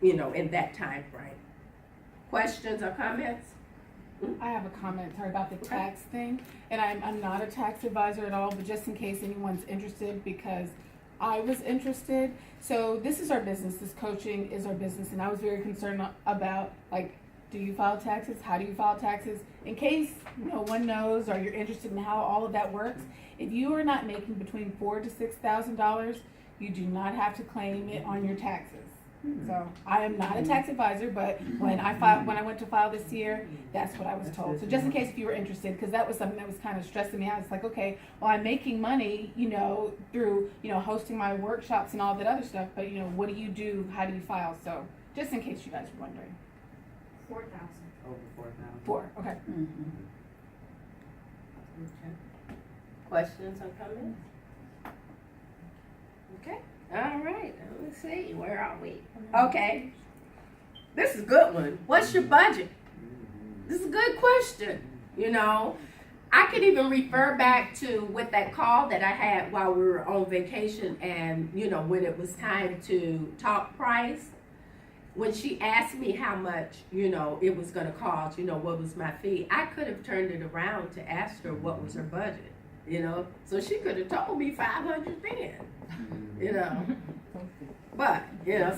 in that time frame. Questions or comments? I have a comment, sorry, about the tax thing, and I'm not a tax advisor at all, but just in case anyone's interested, because I was interested. So this is our business, this coaching is our business, and I was very concerned about, like, do you file taxes? How do you file taxes? In case no one knows or you're interested in how all of that works, if you are not making between $4,000 to $6,000, you do not have to claim it on your taxes. So I am not a tax advisor, but when I went to file this year, that's what I was told. So just in case if you were interested, because that was something that was kind of stressing me out. It's like, okay, well, I'm making money, through, hosting my workshops and all that other stuff, but what do you do? How do you file? So just in case you guys were wondering. 4,000. Over 4,000. 4, okay. Questions or comments? Okay, all right, let's see, where are we? Okay, this is a good one. What's your budget? This is a good question. I could even refer back to with that call that I had while we were on vacation, and when it was time to talk price, when she asked me how much it was going to cost, what was my fee, I could have turned it around to ask her what was her budget. So she could have told me 500 then, But,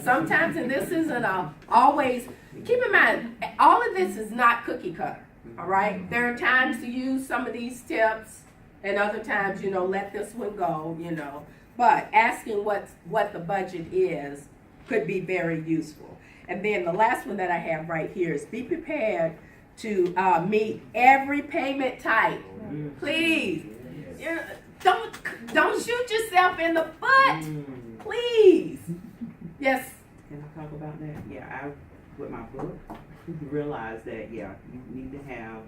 sometimes, and this isn't always, keep in mind, all of this is not cookie cutter, all right? There are times to use some of these tips, and other times, let this one go, But asking what the budget is could be very useful. And then the last one that I have right here is be prepared to meet every payment type. Please. Don't shoot yourself in the foot, please. Yes. Can I talk about that? Yeah, I, with my book, realized that, you need to have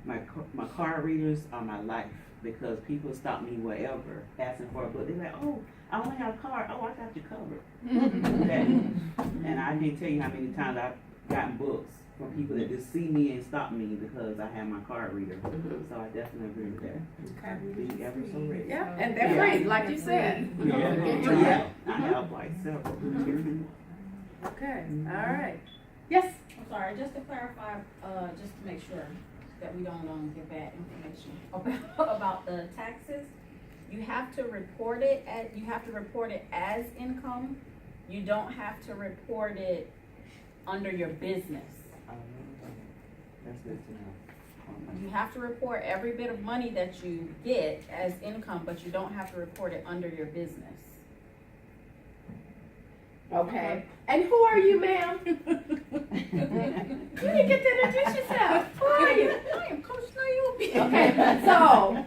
my card readers are my life, because people stop me wherever asking for a book. They're like, oh, I only have a card. Oh, I got you covered. And I can't tell you how many times I've gotten books from people that just see me and stop me because I have my card reader. So I definitely agree with that. Be ever so ready. Yeah, and they're free, like you said. Yeah, I have like several. Okay, all right. Yes. I'm sorry, just to clarify, just to make sure that we don't give bad information about the taxes. You have to report it as income. You don't have to report it under your business. That's good to know. You have to report every bit of money that you get as income, but you don't have to report it under your business. Okay. And who are you, ma'am? You didn't get to introduce yourself. Who are you? I am Coach Naomi. Okay, so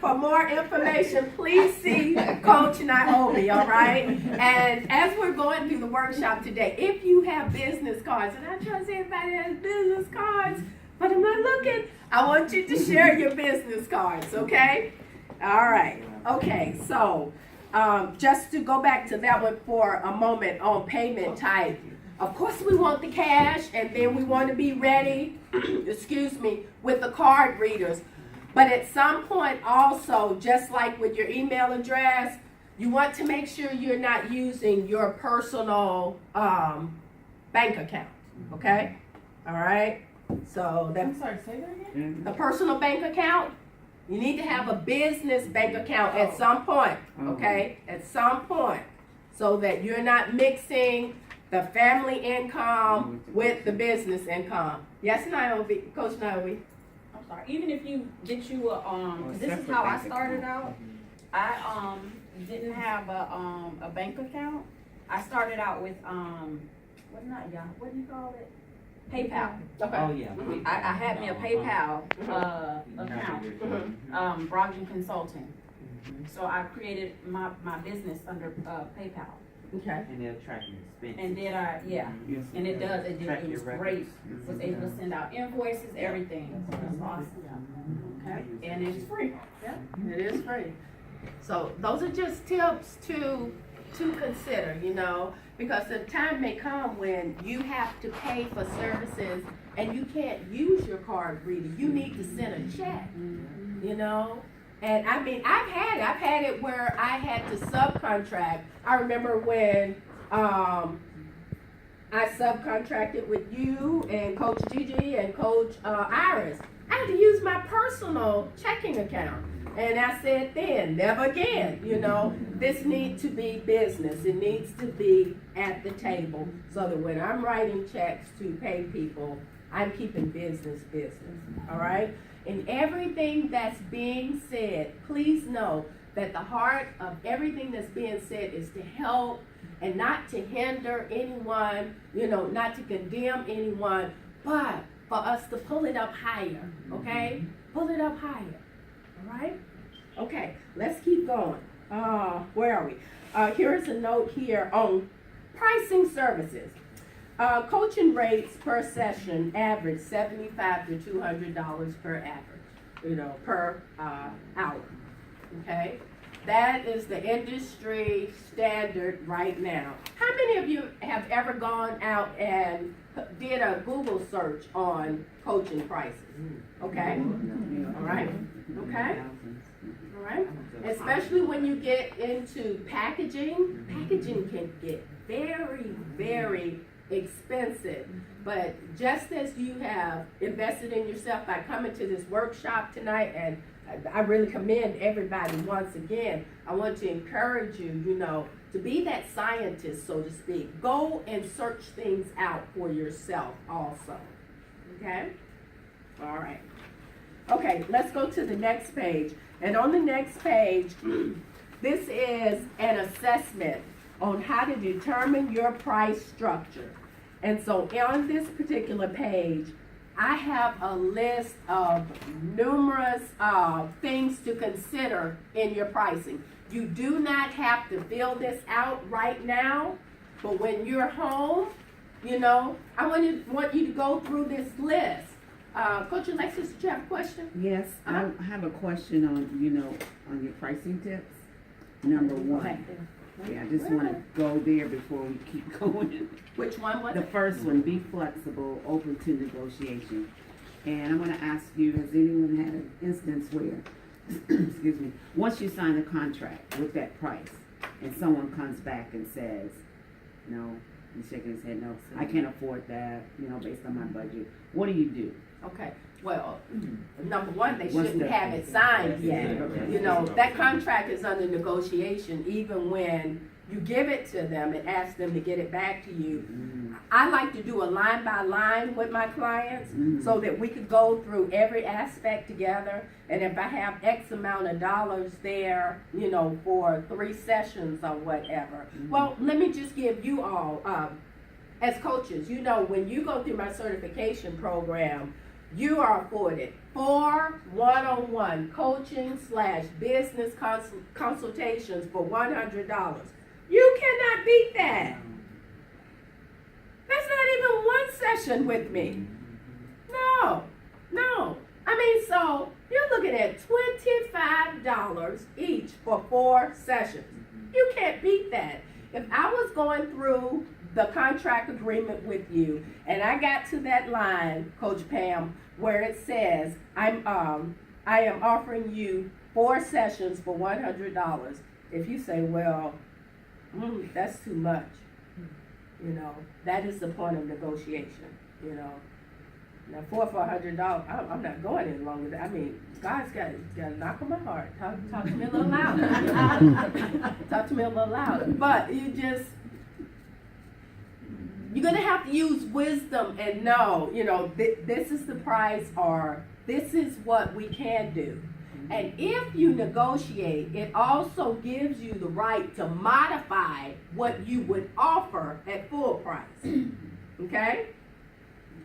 for more information, please see Coach Naomi, all right? And as we're going through the workshop today, if you have business cards, and I trust everybody has business cards, but I'm not looking, I want you to share your business cards, okay? All right, okay, so just to go back to that one for a moment on payment type. Of course we want the cash, and then we want to be ready, with the card readers. But at some point also, just like with your email address, you want to make sure you're not using your personal bank account, okay? All right? So that's I'm sorry, say that again? the personal bank account. You need to have a business bank account at some point, okay? At some point, so that you're not mixing the family income with the business income. Yes, Naomi, Coach Naomi. I'm sorry. Even if you get you a this is how I started out. I didn't have a bank account. I started out with what do you call it? PayPal. Okay. Oh, yeah. I had me a PayPal account, Brogdon Consulting. So I created my business under PayPal. Okay. And they'll track your expenses. And then and it does. It was great. Was able to send out invoices, everything. It's awesome. Okay. And it's free. Yeah, it is free. So those are just tips to to consider, you know, because the time may come when you have to pay for services and you can't use your card reader. You need to send a check, you know. And I mean, I've had it where I had to subcontract. I remember when I subcontracted with you and Coach Gigi and Coach Iris. I had to use my personal checking account. And I said then, never again, you know, this needs to be business. It needs to be at the table so that when I'm writing checks to pay people, I'm keeping business, all right? And everything that's being said, please know that the heart of everything that's being said is to help and not to hinder anyone, you know, not to condemn anyone, but for us to pull it up higher, okay? Pull it up higher, all right? Okay, let's keep going. Where are we? Here's a note here on pricing services. Coaching rates per session average $75 to $200 per average, you know, per hour, okay? That is the industry standard right now. How many of you have ever gone out and did a Google search on coaching prices? Okay, all right, okay, all right. Especially when you get into packaging, packaging can get very, very expensive. But just as you have invested in yourself by coming to this workshop tonight, and I really commend everybody once again. I want to encourage you, you know, to be that scientist, so to speak. Go and search things out for yourself also. Okay? All right. Okay, let's go to the next page. And on the next page, this is an assessment on how to determine your price structure. And so on this particular page, I have a list of numerous things to consider in your pricing. You do not have to fill this out right now, but when you're home, you know, I want you to go through this list. Coach Alexis, did you have a question? Yes, I have a question on, you know, on your pricing tips. Number one. Yeah, I just want to go there before we keep going. Which one was The it? first one, be flexible, open to negotiation. And I'm going to ask you, has anyone had an instance where, excuse me, once you sign a contract with that price and someone comes back and says, no, he's shaking his head, no, I can't afford that, you know, based on my budget. What do you do? Okay, well, number one, they What's shouldn't the- have it signed yet. You know, that contract is under negotiation even when you give it to them and ask them to get it back to you. I like to do a line by line with my clients so that we could go through every aspect together. And if I have X amount of dollars there, you know, for 3 sessions or whatever. Well, let me just give you all, as coaches, you know, when you go through my certification program, you are afforded 4 one-on-one coaching / business consultations for $100. You cannot beat that. That's not even 1 session with me. No. I mean, so you're looking at $25 each for 4 sessions. You can't beat that. If I was going through the contract agreement with you, and I got to that line, Coach Pam, where it says I am offering you 4 sessions for $100. If you say, well, that's too much, you know, that is the point of negotiation, you know. Now, $4 for $100, I'm not going any longer. I mean, God's got to knock on my heart. Talk to me a little louder. Talk to me a little louder. But you're going to have to use wisdom and know, you know, this is the price or this is what we can do. And if you negotiate, it also gives you the right to modify what you would offer at full price. Okay?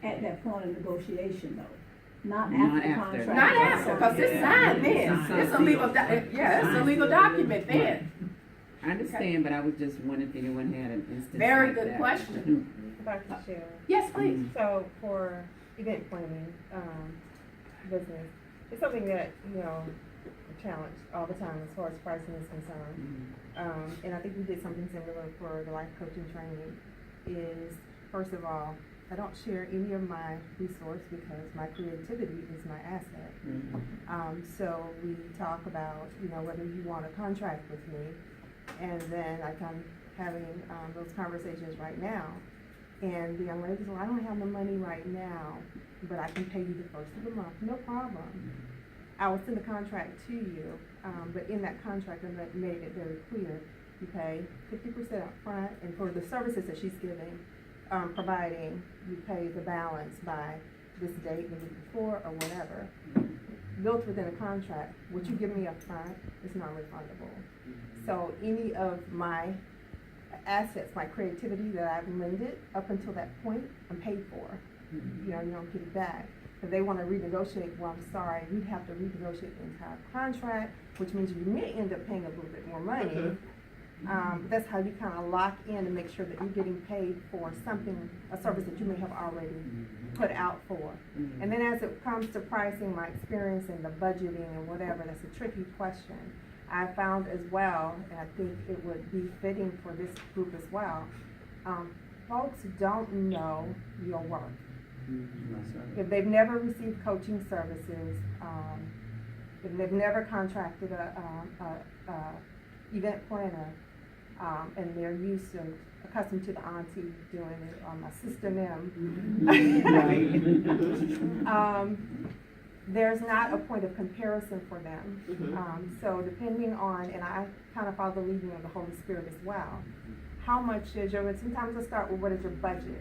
At that point of negotiation though, not Not after the after. contract. Not after, because it's signed then. It's a legal, it's a legal document then. I understand, but I was just wondering if anyone had an instance Very like good that. question. If I could share. Yes, please. So for event planning, business, it's something that, you know, challenged all the time as far as pricing is concerned. And I think we did something similar for the life coaching training. Is first of all, I don't share any of my resource because my creativity is my asset. So we talk about, whether you want a contract with me, and then I'm having those conversations right now. And the young lady says, well, I don't have the money right now, but I can pay you the first of the month. No problem. I will send a contract to you, but in that contract, I made it very clear, you pay 50% up front, and for the services that she's giving, providing, you pay the balance by this date, the week before, or whatever. Built within a contract, what you give me up front is non-refundable. So any of my assets, my creativity that I've lended up until that point, I'm paid for. You don't get it back. If they want to renegotiate, well, I'm sorry, we'd have to renegotiate the entire contract, which means you may end up paying a little bit more money. But that's how you kind of lock in and make sure that you're getting paid for something, a service that you may have already put out for. And then as it comes to pricing, my experience in the budgeting and whatever, that's a tricky question. I found as well, and I think it would be fitting for this group as well, folks don't know your work. If they've never received coaching services, if they've never contracted a event planner, and they're used and accustomed to the auntie doing it, or my sister them, there's not a point of comparison for them. So depending on, and I kind of follow the leading of the Holy Spirit as well, how much is your, and sometimes I start with what is your budget.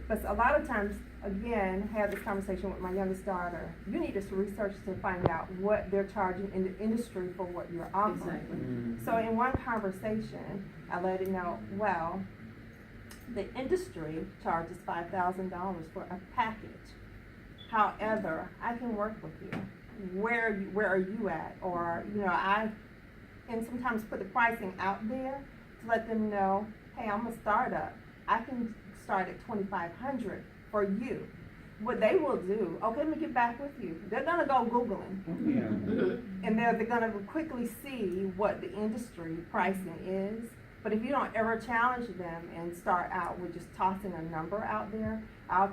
But a lot of times, again, I had this conversation with my youngest daughter. You need to research to find out what they're charging in the industry for what you're offering. So in one conversation, I let it know, well, the industry charges $5,000 for a package. However, I can work with you. Where are you at? Or, and sometimes put the pricing out there to let them know, hey, I'm a startup. I can start at $2,500 for you. What they will do, okay, let me get back with you. They're gonna go Googling. And they're gonna quickly see what the industry pricing is. But if you don't ever challenge them and start out with just tossing a number out there, I'll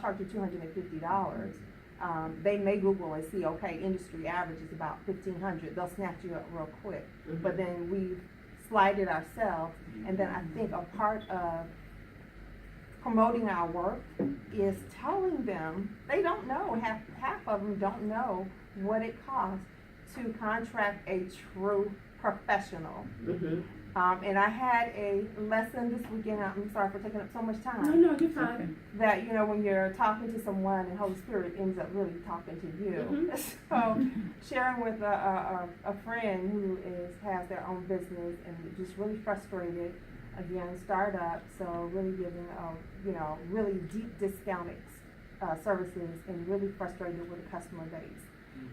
charge you $250. They may Google and see, okay, industry average is about $1,500. They'll snatch you up real quick. But then we've slighted ourselves. And then I think a part of promoting our work is telling them, they don't know, half of them don't know what it costs to contract a true professional. And I had a lesson this weekend. I'm sorry for taking up so much time. No, you're fine. That, when you're talking to someone and Holy Spirit ends up really talking to you. So sharing with a friend who has their own business and just really frustrated, again, startup, so really giving, really deep discounted services and really frustrated with the customer base.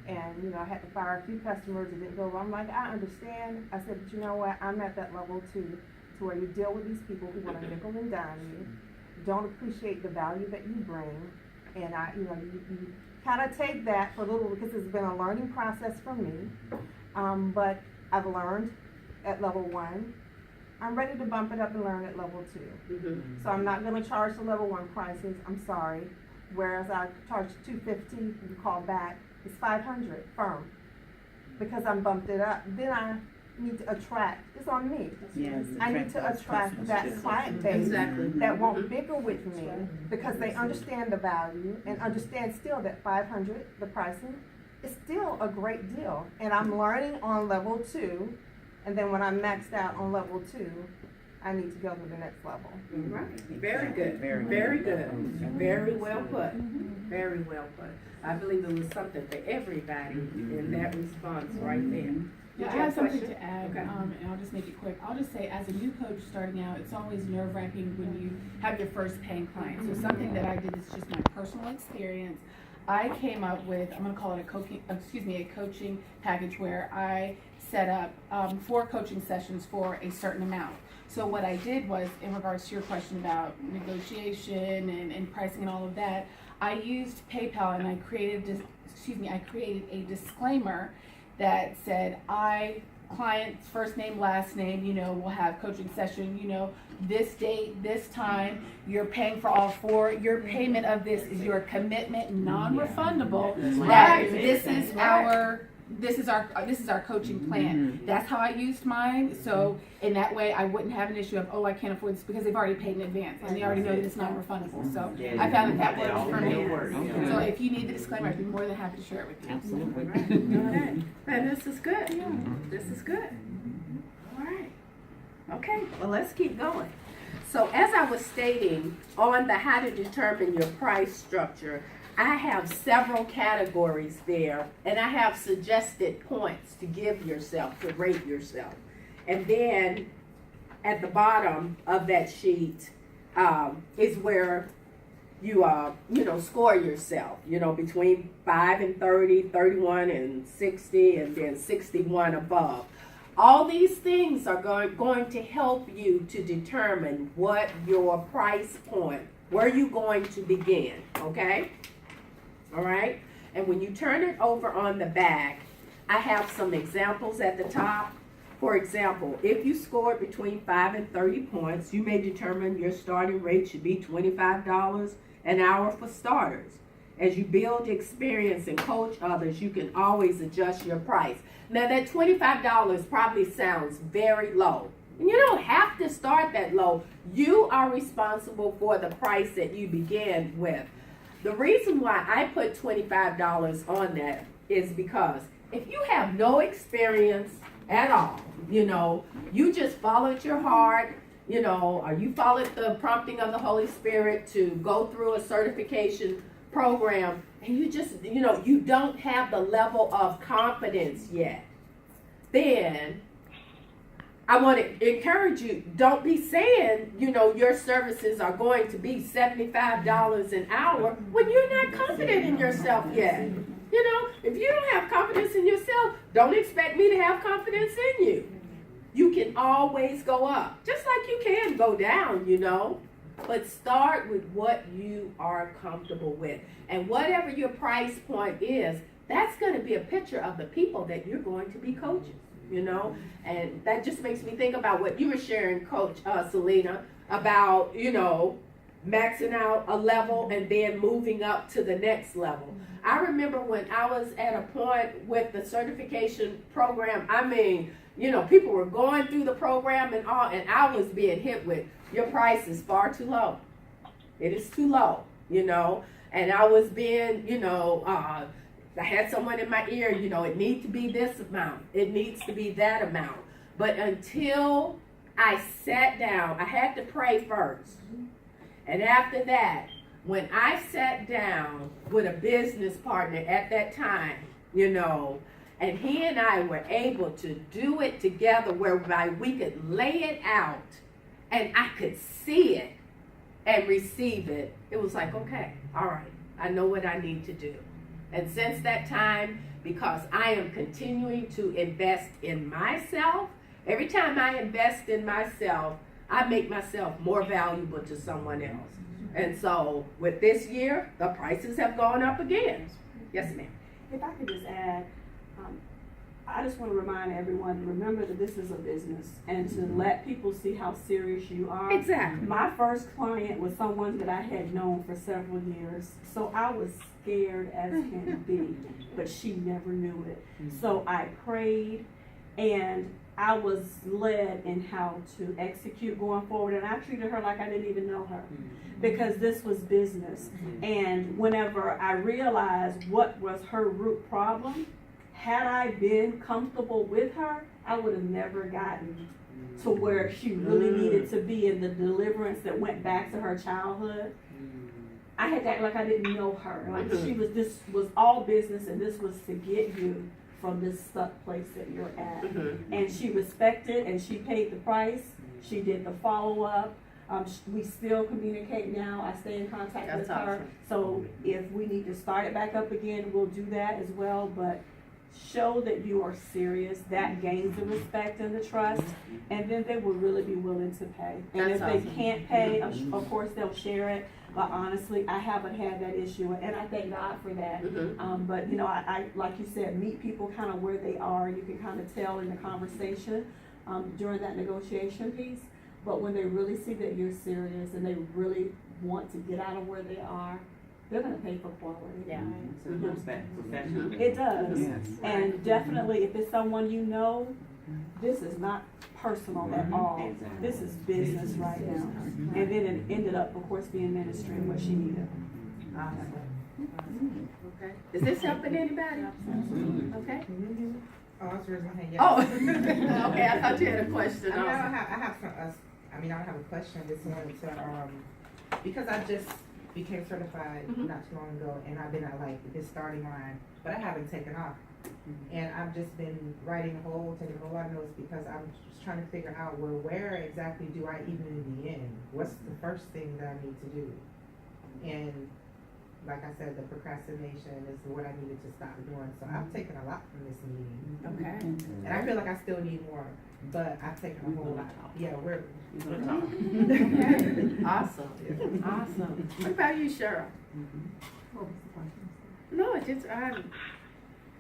And, I had to fire a few customers that didn't go well. I'm like, I understand. I said, but you know what? I'm at that level too, to where you deal with these people who want to nickel and dime you, don't appreciate the value that you bring. And you kind of take that for a little, because it's been a learning process for me. But I've learned at level 1. I'm ready to bump it up and learn at level 2. So I'm not going to charge the level 1 prices. I'm sorry. Whereas I charge $250, you call back, it's $500 firm, because I'm bumped it up. Then I need to attract. It's on me. I need to attract that client base that won't bicker with me because they understand the value and understand still that $500, the pricing, is still a great deal. And I'm learning on level 2, and then when I'm maxed out on level 2, I need to go to the next level. Right. Very good. Very good. Very well put. Very well put. I believe it was something for everybody in that response right there. Yeah, I have something to add, and I'll just make it quick. I'll just say, as a new coach starting out, it's always nerve-wracking when you have your first paying client. So something that I did is just my personal experience. I came up with, I'm going to call it a coaching package where I set up 4 coaching sessions for a certain amount. So what I did was, in regards to your question about negotiation and pricing and all of that, I used PayPal and I created a disclaimer that said, client's first name, last name, we'll have coaching session, this date, this time, you're paying for all four, your payment of this is your commitment, non-refundable, that this is our coaching plan. That's how I used mine, so in that way I wouldn't have an issue of, I can't afford this, because they've already paid in advance and they already know that it's non-refundable. So I found that works for me. So if you need the disclaimer, I'd be more than happy to share it with you. Absolutely. Okay. And this is good. Yeah. This is good. All right. Okay, well, let's keep going. So as I was stating on the how to determine your price structure, I have several categories there, and I have suggested points to give yourself, to rate yourself. And then at the bottom of that sheet is where you score yourself, between 5 and 30, 31 and 60, and then 61 above. All these things are going to help you to determine what your price point, where you're going to begin, okay? All right? And when you turn it over on the back, I have some examples at the top. For example, if you scored between 5 and 30 points, you may determine your starting rate should be $25 an hour for starters. As you build experience and coach others, you can always adjust your price. Now, that $25 probably sounds very low. And you don't have to start that low. You are responsible for the price that you begin with. The reason why I put $25 on that is because if you have no experience at all, you just followed your heart, or you followed the prompting of the Holy Spirit to go through a certification program, and you just, you don't have the level of confidence yet, then I want to encourage you, don't be saying, your services are going to be $75 an hour when you're not confident in yourself yet. If you don't have confidence in yourself, don't expect me to have confidence in you. You can always go up, just like you can go down, But start with what you are comfortable with. And whatever your price point is, that's going to be a picture of the people that you're going to be coaching, And that just makes me think about what you were sharing, Coach Selena, about, maxing out a level and then moving up to the next level. I remember when I was at a point with the certification program, people were going through the program and all, and I was being hit with, your price is far too low. It is too low, and I was being, I had someone in my ear, it needs to be this amount. It needs to be that amount. But until I sat down, I had to pray first. And after that, when I sat down with a business partner at that time, and he and I were able to do it together whereby we could lay it out and I could see it and receive it, it was like, okay, all right, I know what I need to do. And since that time, because I am continuing to invest in myself, every time I invest in myself, I make myself more valuable to someone else. And so with this year, the prices have gone up again. Yes, ma'am. If I could just add, I just want to remind everyone to remember that this is a business and to let people see how serious you are. Exactly. My first client was someone that I had known for several years, so I was scared as can be, but she never knew it. So I prayed and I was led in how to execute going forward, and I treated her like I didn't even know her because this was business. And whenever I realized what was her root problem, had I been comfortable with her, I would have never gotten to where she really needed to be in the deliverance that went back to her childhood. I had to act like I didn't know her. Like this was all business, and this was to get you from this stuck place that you're at. And she respected and she paid the price. She did the follow-up. We still communicate now. I stay in contact with her. So if we need to start it back up again, we'll do that as well. But show that you are serious. That gains the respect and the trust, and then they will really be willing to pay. And if they can't pay, of course they'll share it. But honestly, I haven't had that issue, and I thank God for that. But you know, I like you said, meet people kind of where they are. You can kind of tell in the conversation during that negotiation piece. But when they really see that you're serious and they really want to get out of where they are, they're going to pay for quality. Yeah. So it comes back to professionalism. It does. Yes. And definitely, if it's someone you know, this is not personal at all. Exactly. This is business right now. And then it ended up, of course, being ministry and what she needed. Okay. Is this helping anybody? Okay. Oh, I was raising my hand, yes. Oh, okay, I thought you had a question I mean, also. I have some, I don't have a question, I just wanted to, because I just became certified not too long ago, and I've been at like this starting line, but I haven't taken off. And I've just been taking a whole lot of notes, because I'm just trying to figure out, well, where exactly do I even begin? What's the first thing that I need to do? And like I said, the procrastination is what I needed to stop doing. So I've taken a lot from this meeting. Okay. And I feel like I still need more, but I've taken a whole lot. Yeah, we're gonna talk. Okay. Awesome. Awesome. What about you, Cheryl? No, it's just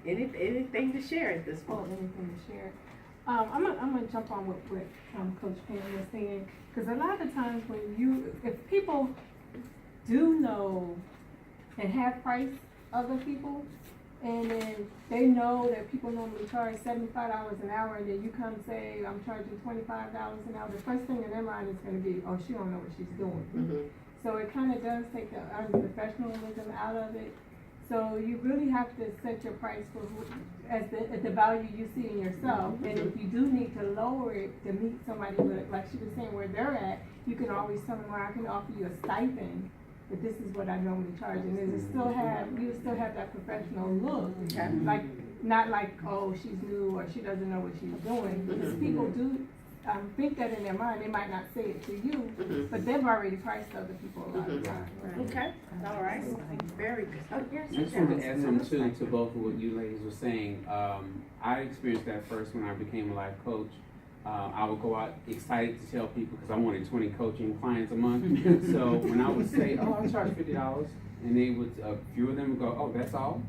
anything to share at this point. Anything to share. I'm gonna jump on what Coach Payne was saying, because a lot of times if people do know and have priced other people, and then they know that people normally charge $75 an hour, and then you come say, I'm charging $25 an hour, the first thing in their mind is gonna be, oh, she don't know what she's doing. So it kind of does take the unprofessionalism out of it. So you really have to set your price for at the value you see in yourself. And if you do need to lower it to meet somebody with, like she was saying, where they're at, you can always tell them, well, I can offer you a stipend, but this is what I normally charge. And then you still have that professional look. Like, not like, oh, she's new or she doesn't know what she's doing. Because people do think that in their mind. They might not say it to you, but they've already priced other people a lot of times. Okay. All right. Very good. Oh, I just wanted to add something to both of what you ladies were saying. I experienced that first when I became a life coach. I would go out excited to tell people, because I wanted 20 coaching clients a month. So when I would say, oh, I charge $50, and they would, a few of them would go, oh, that's all?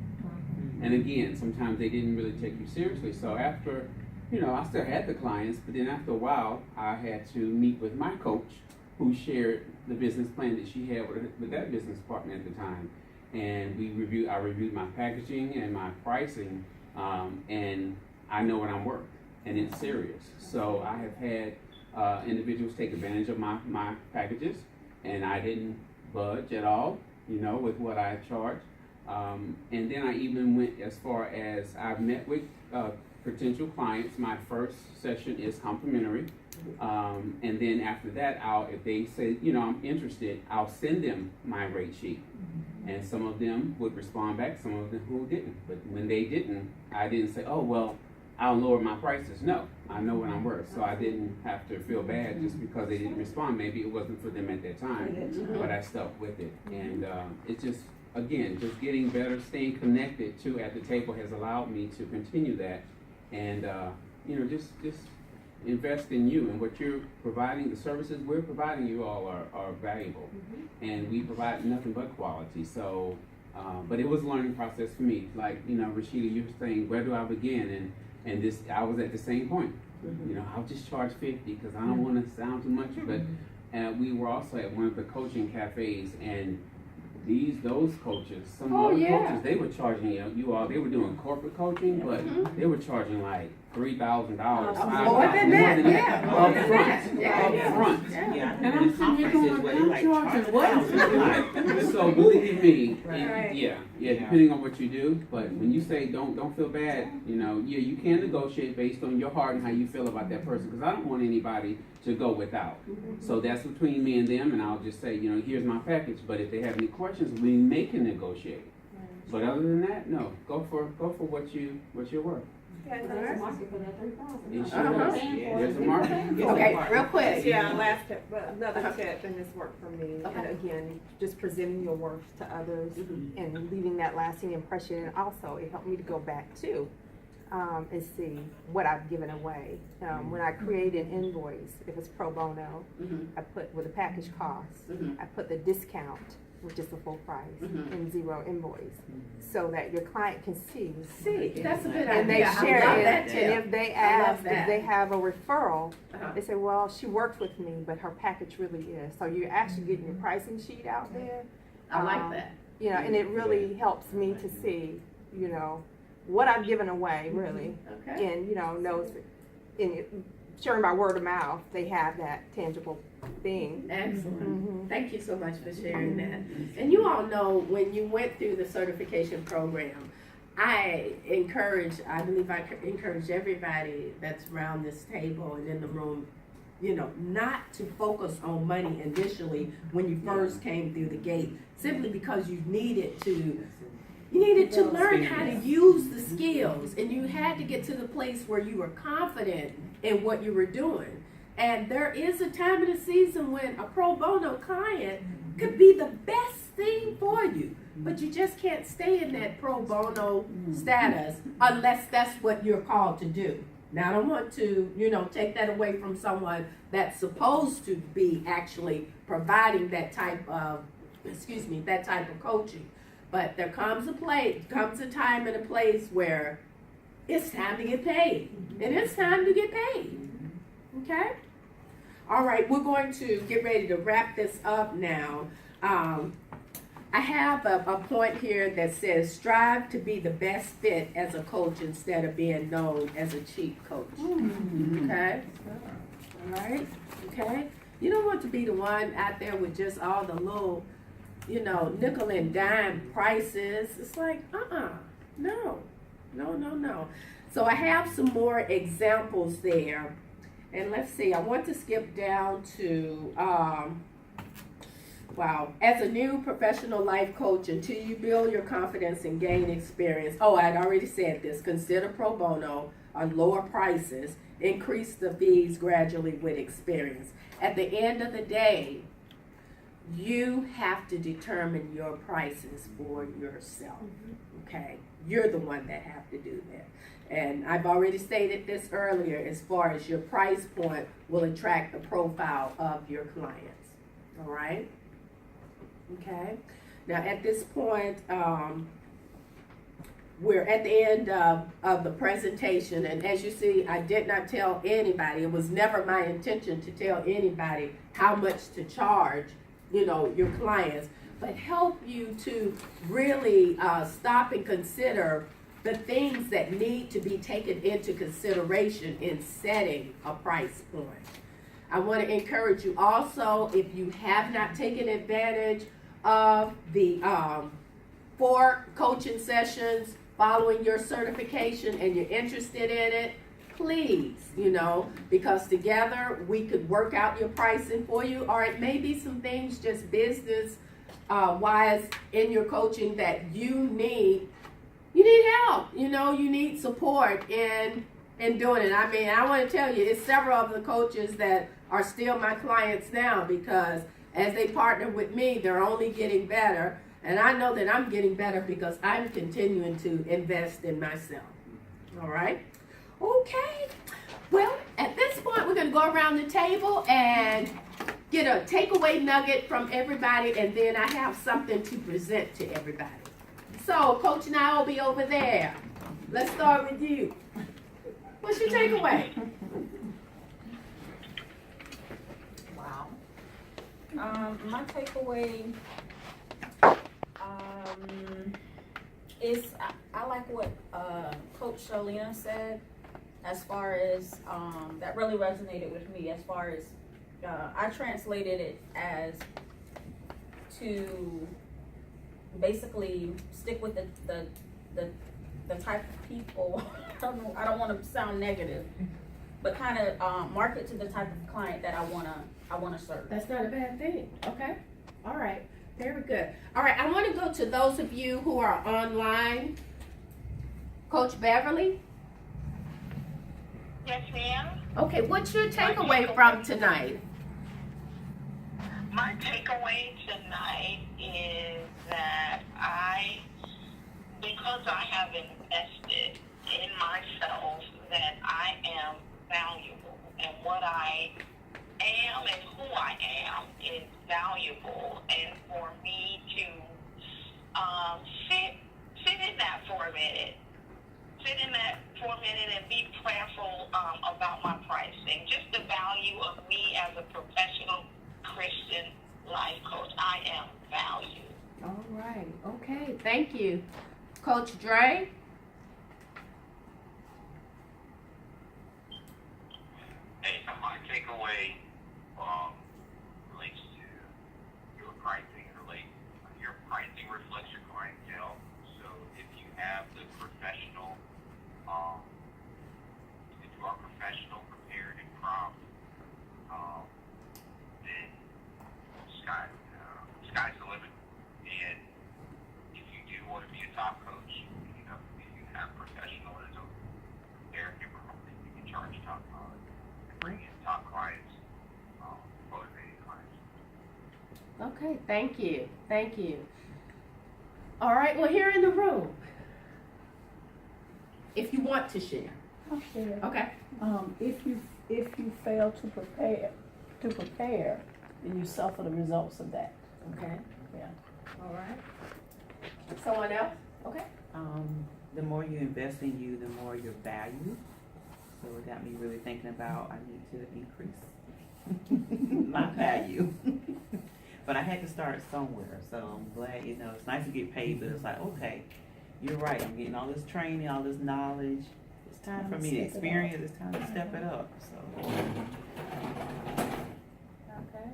And again, sometimes they didn't really take you seriously. So after, I still had the clients, but then after a while, I had to meet with my coach, who shared the business plan that she had with that business partner at the time. And I reviewed my packaging and my pricing, and I know what I'm worth, and it's serious. So I have had individuals take advantage of my packages, and I didn't budge at all, with what I charged. And then I even went as far as I've met with potential clients. My first session is complimentary. And then after that, if they say, I'm interested, I'll send them my rate sheet. And some of them would respond back, some of them who didn't. But when they didn't, I didn't say, oh, well, I'll lower my prices. No, I know what I'm worth. So I didn't have to feel bad just because they didn't respond. Maybe it wasn't for them at that time, but I stuck with it. And it's just, again, just getting better, staying connected to at the table has allowed me to continue that. And, just invest in you and what you're providing. The services we're providing you all are valuable. And we provide nothing but quality. So, but it was a learning process for me. Like, Rashida, you were saying, where do I begin? And this, I was at the same point. I'll just charge $50 because I don't want to sound too much. But we were also at one of the coaching cafes, and those coaches, some of the coaches, they were charging they were doing corporate coaching, but they were charging like $3,000, More than that, up front. Yeah. And I'm sitting here going, I'm charging what? So believe me, depending on what you do, but when you say don't feel bad, you can negotiate based on your heart and how you feel about that person, because I don't want anybody to go without. So that's between me and them, and I'll just say, here's my package. But if they have any questions, we can negotiate. But other than that, no, go for what you're worth. There's a market for that 3,000. It sure is. There's a market. Okay, real quick. Yeah, last tip, but another tip, and this worked for me. And again, just presenting your worth to others and leaving that lasting impression. And also, it helped me to go back to and see what I've given away. When I create an invoice, if it's pro bono, I put with the package cost, I put the discount, which is the full price, and zero invoice, so that your client can see. That's a good And they idea. share I love it, that tip. and if they I love ask, that. if they have a referral, Uh-huh. they say, well, she worked with me, but her package really is. So you're actually getting your pricing sheet out there. I like that. You know, and it really helps me to see, you know, what I've given away, really. Okay. And, you know, knows, and sharing by word of mouth, they have that tangible thing. Excellent. Thank you so much for sharing that. And you all know when you went through the certification program, I believe I encourage everybody that's around this table and in the room, you know, not to focus on money initially when you first came through the gate, simply because you needed to learn how to use the skills, and you had to get to the place where you were confident in what you were doing. And there is a time in the season when a pro bono client could be the best thing for you, but you just can't stay in that pro bono status unless that's what you're called to do. Now, I don't want to, you know, take that away from someone that's supposed to be actually providing that type of coaching. But there comes a time and a place where it's time to get paid. And it's time to get paid. Okay? All right, we're going to get ready to wrap this up now. I have a point here that says, strive to be the best fit as a coach instead of being known as a cheap coach. Okay? All right? Okay? You don't want to be the one out there with just all the little, you know, nickel and dime prices. It's like, no. So I have some more examples there. And let's see, I want to skip down to, as a new professional life coach, until you build your confidence and gain experience. Oh, I'd already said this. Consider pro bono on lower prices. Increase the fees gradually with experience. At the end of the day, you have to determine your prices for yourself, okay? You're the one that have to do that. And I've already stated this earlier, as far as your price point will attract the profile of your clients, all right? Okay? Now, at this point, we're at the end of the presentation, and as you see, I did not tell anybody, it was never my intention to tell anybody how much to charge, you know, your clients, but help you to really stop and consider the things that need to be taken into consideration in setting a price point. I want to encourage you also, if you have not taken advantage of the 4 coaching sessions following your certification and you're interested in it, please, you know, because together we could work out your pricing for you, or it may be some things just business wise in your coaching that you need help, you know, you need support in doing it. I mean, I want to tell you, it's several of the coaches that are still my clients now, because as they partner with me, they're only getting better, and I know that I'm getting better because I'm continuing to invest in myself. All right? Okay, well, at this point, we're going to go around the table and get a takeaway nugget from everybody, and then I have something to present to everybody. So, Coach and I will be over there. Let's start with you. What's your takeaway? Wow. My takeaway is I like what Coach Shalina said, as far as that really resonated with me, as far as I translated it as to basically stick with the type of people. I don't want to sound negative, but kind of market to the type of client that I wanna serve. That's not a bad thing. Okay. All right. Very good. All right. I want to go to those of you who are online. Coach Beverly. Yes, ma'am. Okay. What's your takeaway from tonight? My takeaway tonight is that because I have invested in myself that I am valuable, and what I am and who I am is valuable, and for me to sit in that for a minute. Sit in that for a minute and be prayerful about my pricing. Just the value of me as a professional Christian life coach. I am valued. All right. Okay. Thank you, Coach Dre. Hey, my takeaway relates to your pricing. Your pricing reflects your clientele. So if you have the professional, if you are professional, prepared, and prompt, then sky's the limit. And if you do want to be a top coach, if you have professionalism, prepared, and prompt, you can charge top bring in top clients, motivating clients. Okay. Thank you. Thank you. All right. Well, here in the room, if you want to share. I'll share. Okay. If you fail to prepare, then you suffer the results of that. Okay. Yeah. All right. Someone else? Okay. The more you invest in you, the more you're valued. So it got me really thinking about I need to increase my value. But I had to start somewhere. So I'm glad, it's nice to get paid, but it's like, okay, you're right. I'm getting all this training, all this knowledge. It's time for me to experience. It's time to step it up. So. Okay.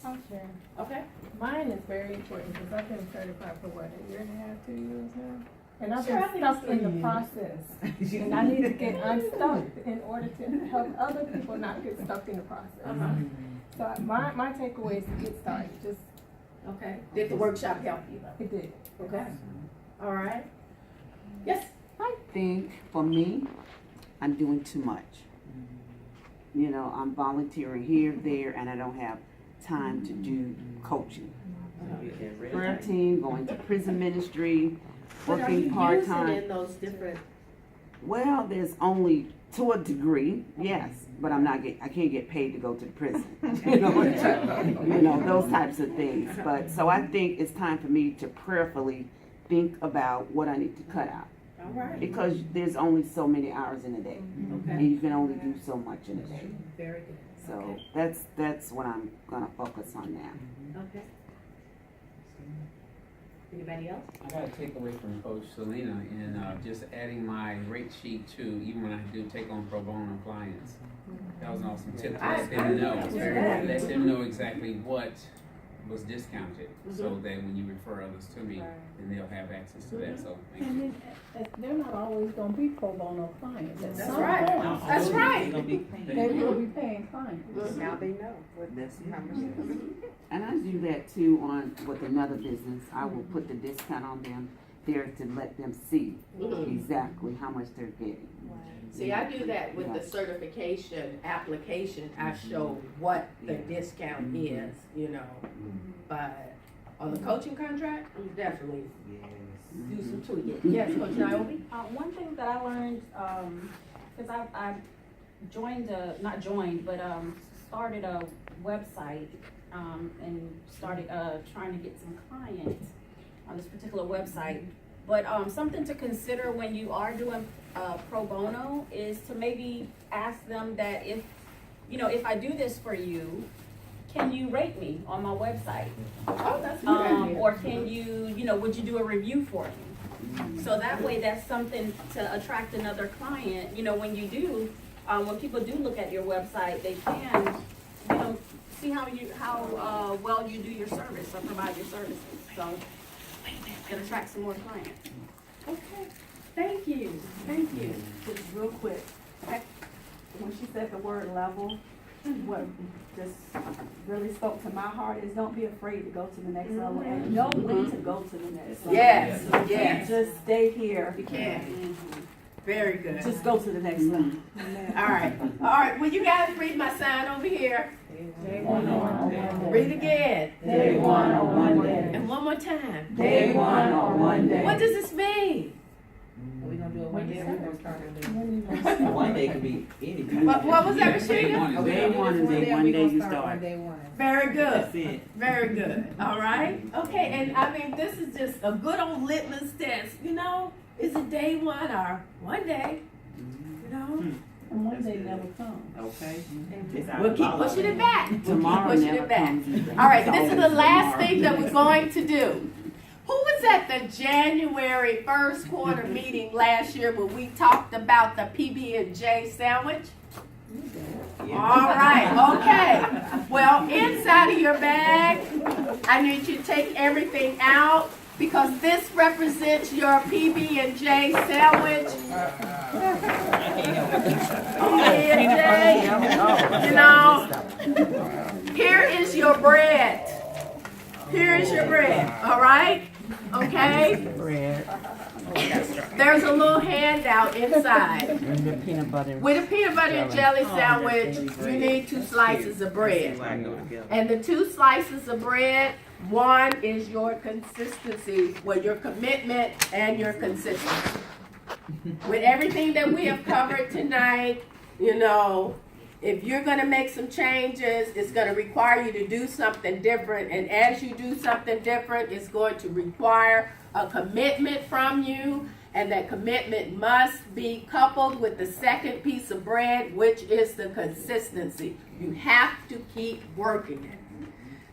I'll share. Okay. Mine is very important because I've been certified for what, a year and a half, 2 years now? And I've Sure, I been think stuck it's in 3 the years. process. And I need to get unstuck in order to help other people not get stuck in the process. Uh-huh. So my takeaway is to get started. Just, Okay. Did the workshop help you? it did. Okay. All right. Yes. I think for me, I'm doing too much. I'm volunteering here, there, and I don't have time to do coaching. Prayer team, going to prison ministry, But are working you part-time. using in those different? Well, there's only to a degree, yes, but I can't get paid to go to the prison. Those types of things. But so I think it's time for me to prayerfully think about what I need to cut out. All right. Because there's only so many hours in a day. Okay. And you can only do so much in a day. Very good. So Okay. that's what I'm gonna focus on now. Okay. Anybody else? I got a takeaway from Coach Selena in just adding my rate sheet to, even when I do take on pro bono clients. That was an awesome tip to let them know. Let them know exactly what was discounted, so that when you refer others to me, then they'll have access to that. So thank you. And then, they're not always gonna be pro bono clients. At That's some right. point, That's right. they will be paying clients. Now they know what That's it. how much it is. And I do that too with another business. I will put the discount on them there to let them see exactly how much they're getting. See, I do that with the certification application. I show what the discount is, But on the coaching contract, I'm definitely do some tweaking. Yes, Coach Naomi? One thing that I learned, because I joined started a website, and started trying to get some clients on this particular website. But something to consider when you are doing pro bono is to maybe ask them that if I do this for you, can you rate me on my website? Oh, that's a good idea. Or can you, would you do a review for me? So that way, that's something to attract another client. When you do, when people do look at your website, they can, see how well you do your service or provide your services. So it attracts some more clients. Okay, thank you. Just real quick, when she said the word level, what just really spoke to my heart is don't be afraid to go to the next level and know when to go to the next level. Yes, You can't yes. just stay here. You can. Very good. Just go to the next level. All right. Will you guys read my sign over here? Day one on one day. Read again. Day one on one day. And one more time. Day one on one day. What does this mean? We gonna do it one day, or we're gonna start early? One day could be any time. What was that, Day Rashida? one is Day one and day one day you start. On day one. Very That's good. it. Very good. All right. Okay, and I mean, this is just a good old litmus test. You know, is it day one or one day? You know, And one day never comes. Okay. we'll keep pushing it back. We'll keep Tomorrow pushing never it back. comes either. All right, It's this is always the last tomorrow. thing that we're going to do. Who was at the January first quarter meeting last year when we talked about the PB&J sandwich? All right, okay. Well, inside of your bag, I need you to take everything out because this represents your PB&J sandwich. PB&J, you know, here is your bread. Here is your bread, all right? Okay? There's a little handout inside. And the peanut butter. With a peanut butter and jelly sandwich, you need 2 slices of bread. And the 2 slices of bread, one is your consistency, well, your commitment and your consistency. With everything that we have covered tonight, you know, if you're going to make some changes, it's going to require you to do something different. And as you do something different, it's going to require a commitment from you. And that commitment must be coupled with the second piece of bread, which is the consistency. You have to keep working it.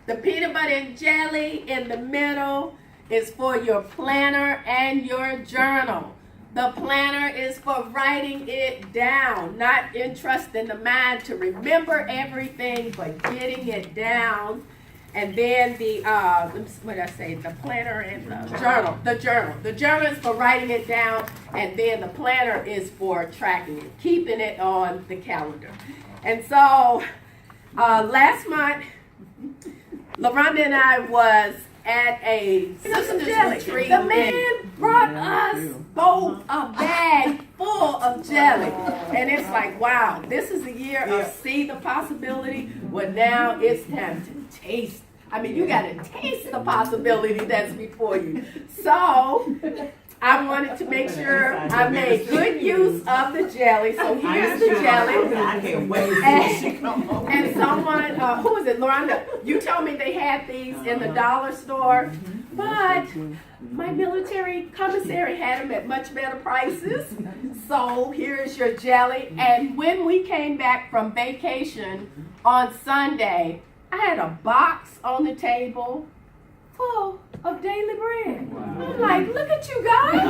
The peanut butter and jelly in the middle is for your planner and your journal. The planner is for writing it down, not entrusting the mind to remember everything, but getting it down. And then the, what did I say? The planner and the journal. The journal. The journal is for writing it down, and then the planner is for tracking it, keeping it on the calendar. And so, last month, LaRonda and I was at a sister's retreat. The man brought us both a bag full of jelly. And it's like, wow, this is a year of see the possibility. Well, now it's time to taste. I mean, you got to taste the possibility that's before you. So, I wanted to make sure I made good use of the jelly. So here's the jelly. I can't wait. And someone, who was it, Loranda? You told me they had these in the dollar store, but my military commissary had them at much better prices. So here's your jelly. And when we came back from vacation on Sunday, I had a box on the table full of daily bread. I'm like, look at you guys.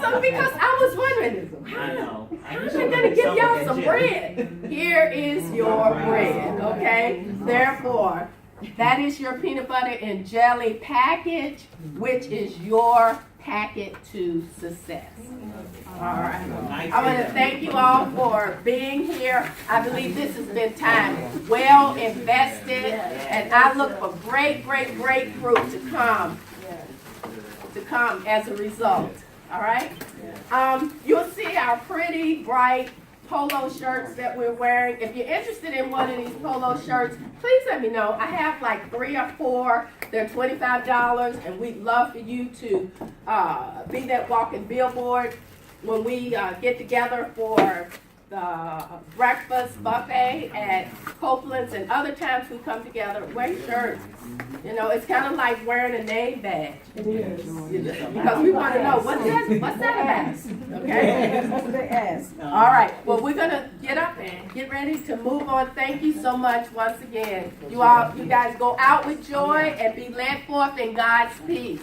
So because I was wondering, how am I going to give y'all some bread? Here is your bread, okay? Therefore, that is your peanut butter and jelly package, which is your packet to success. All right. I want to thank you all for being here. I believe this has been time well invested, and I look for great, great, great fruit to come as a result. All right. You'll see our pretty bright polo shirts that we're wearing. If you're interested in one of these polo shirts, please let me know. I have like 3 or 4. They're $25, and we'd love for you to be that walking billboard when we get together for the breakfast buffet at Copeland's, and other times we come together, wear shirts. You know, it's kind of like wearing a name badge. It is. Because we want to know, what's that about? Okay? That's what they ask. All right. Well, we're going to get up and get ready to move on. Thank you so much once again. You guys go out with joy and be led forth in God's peace.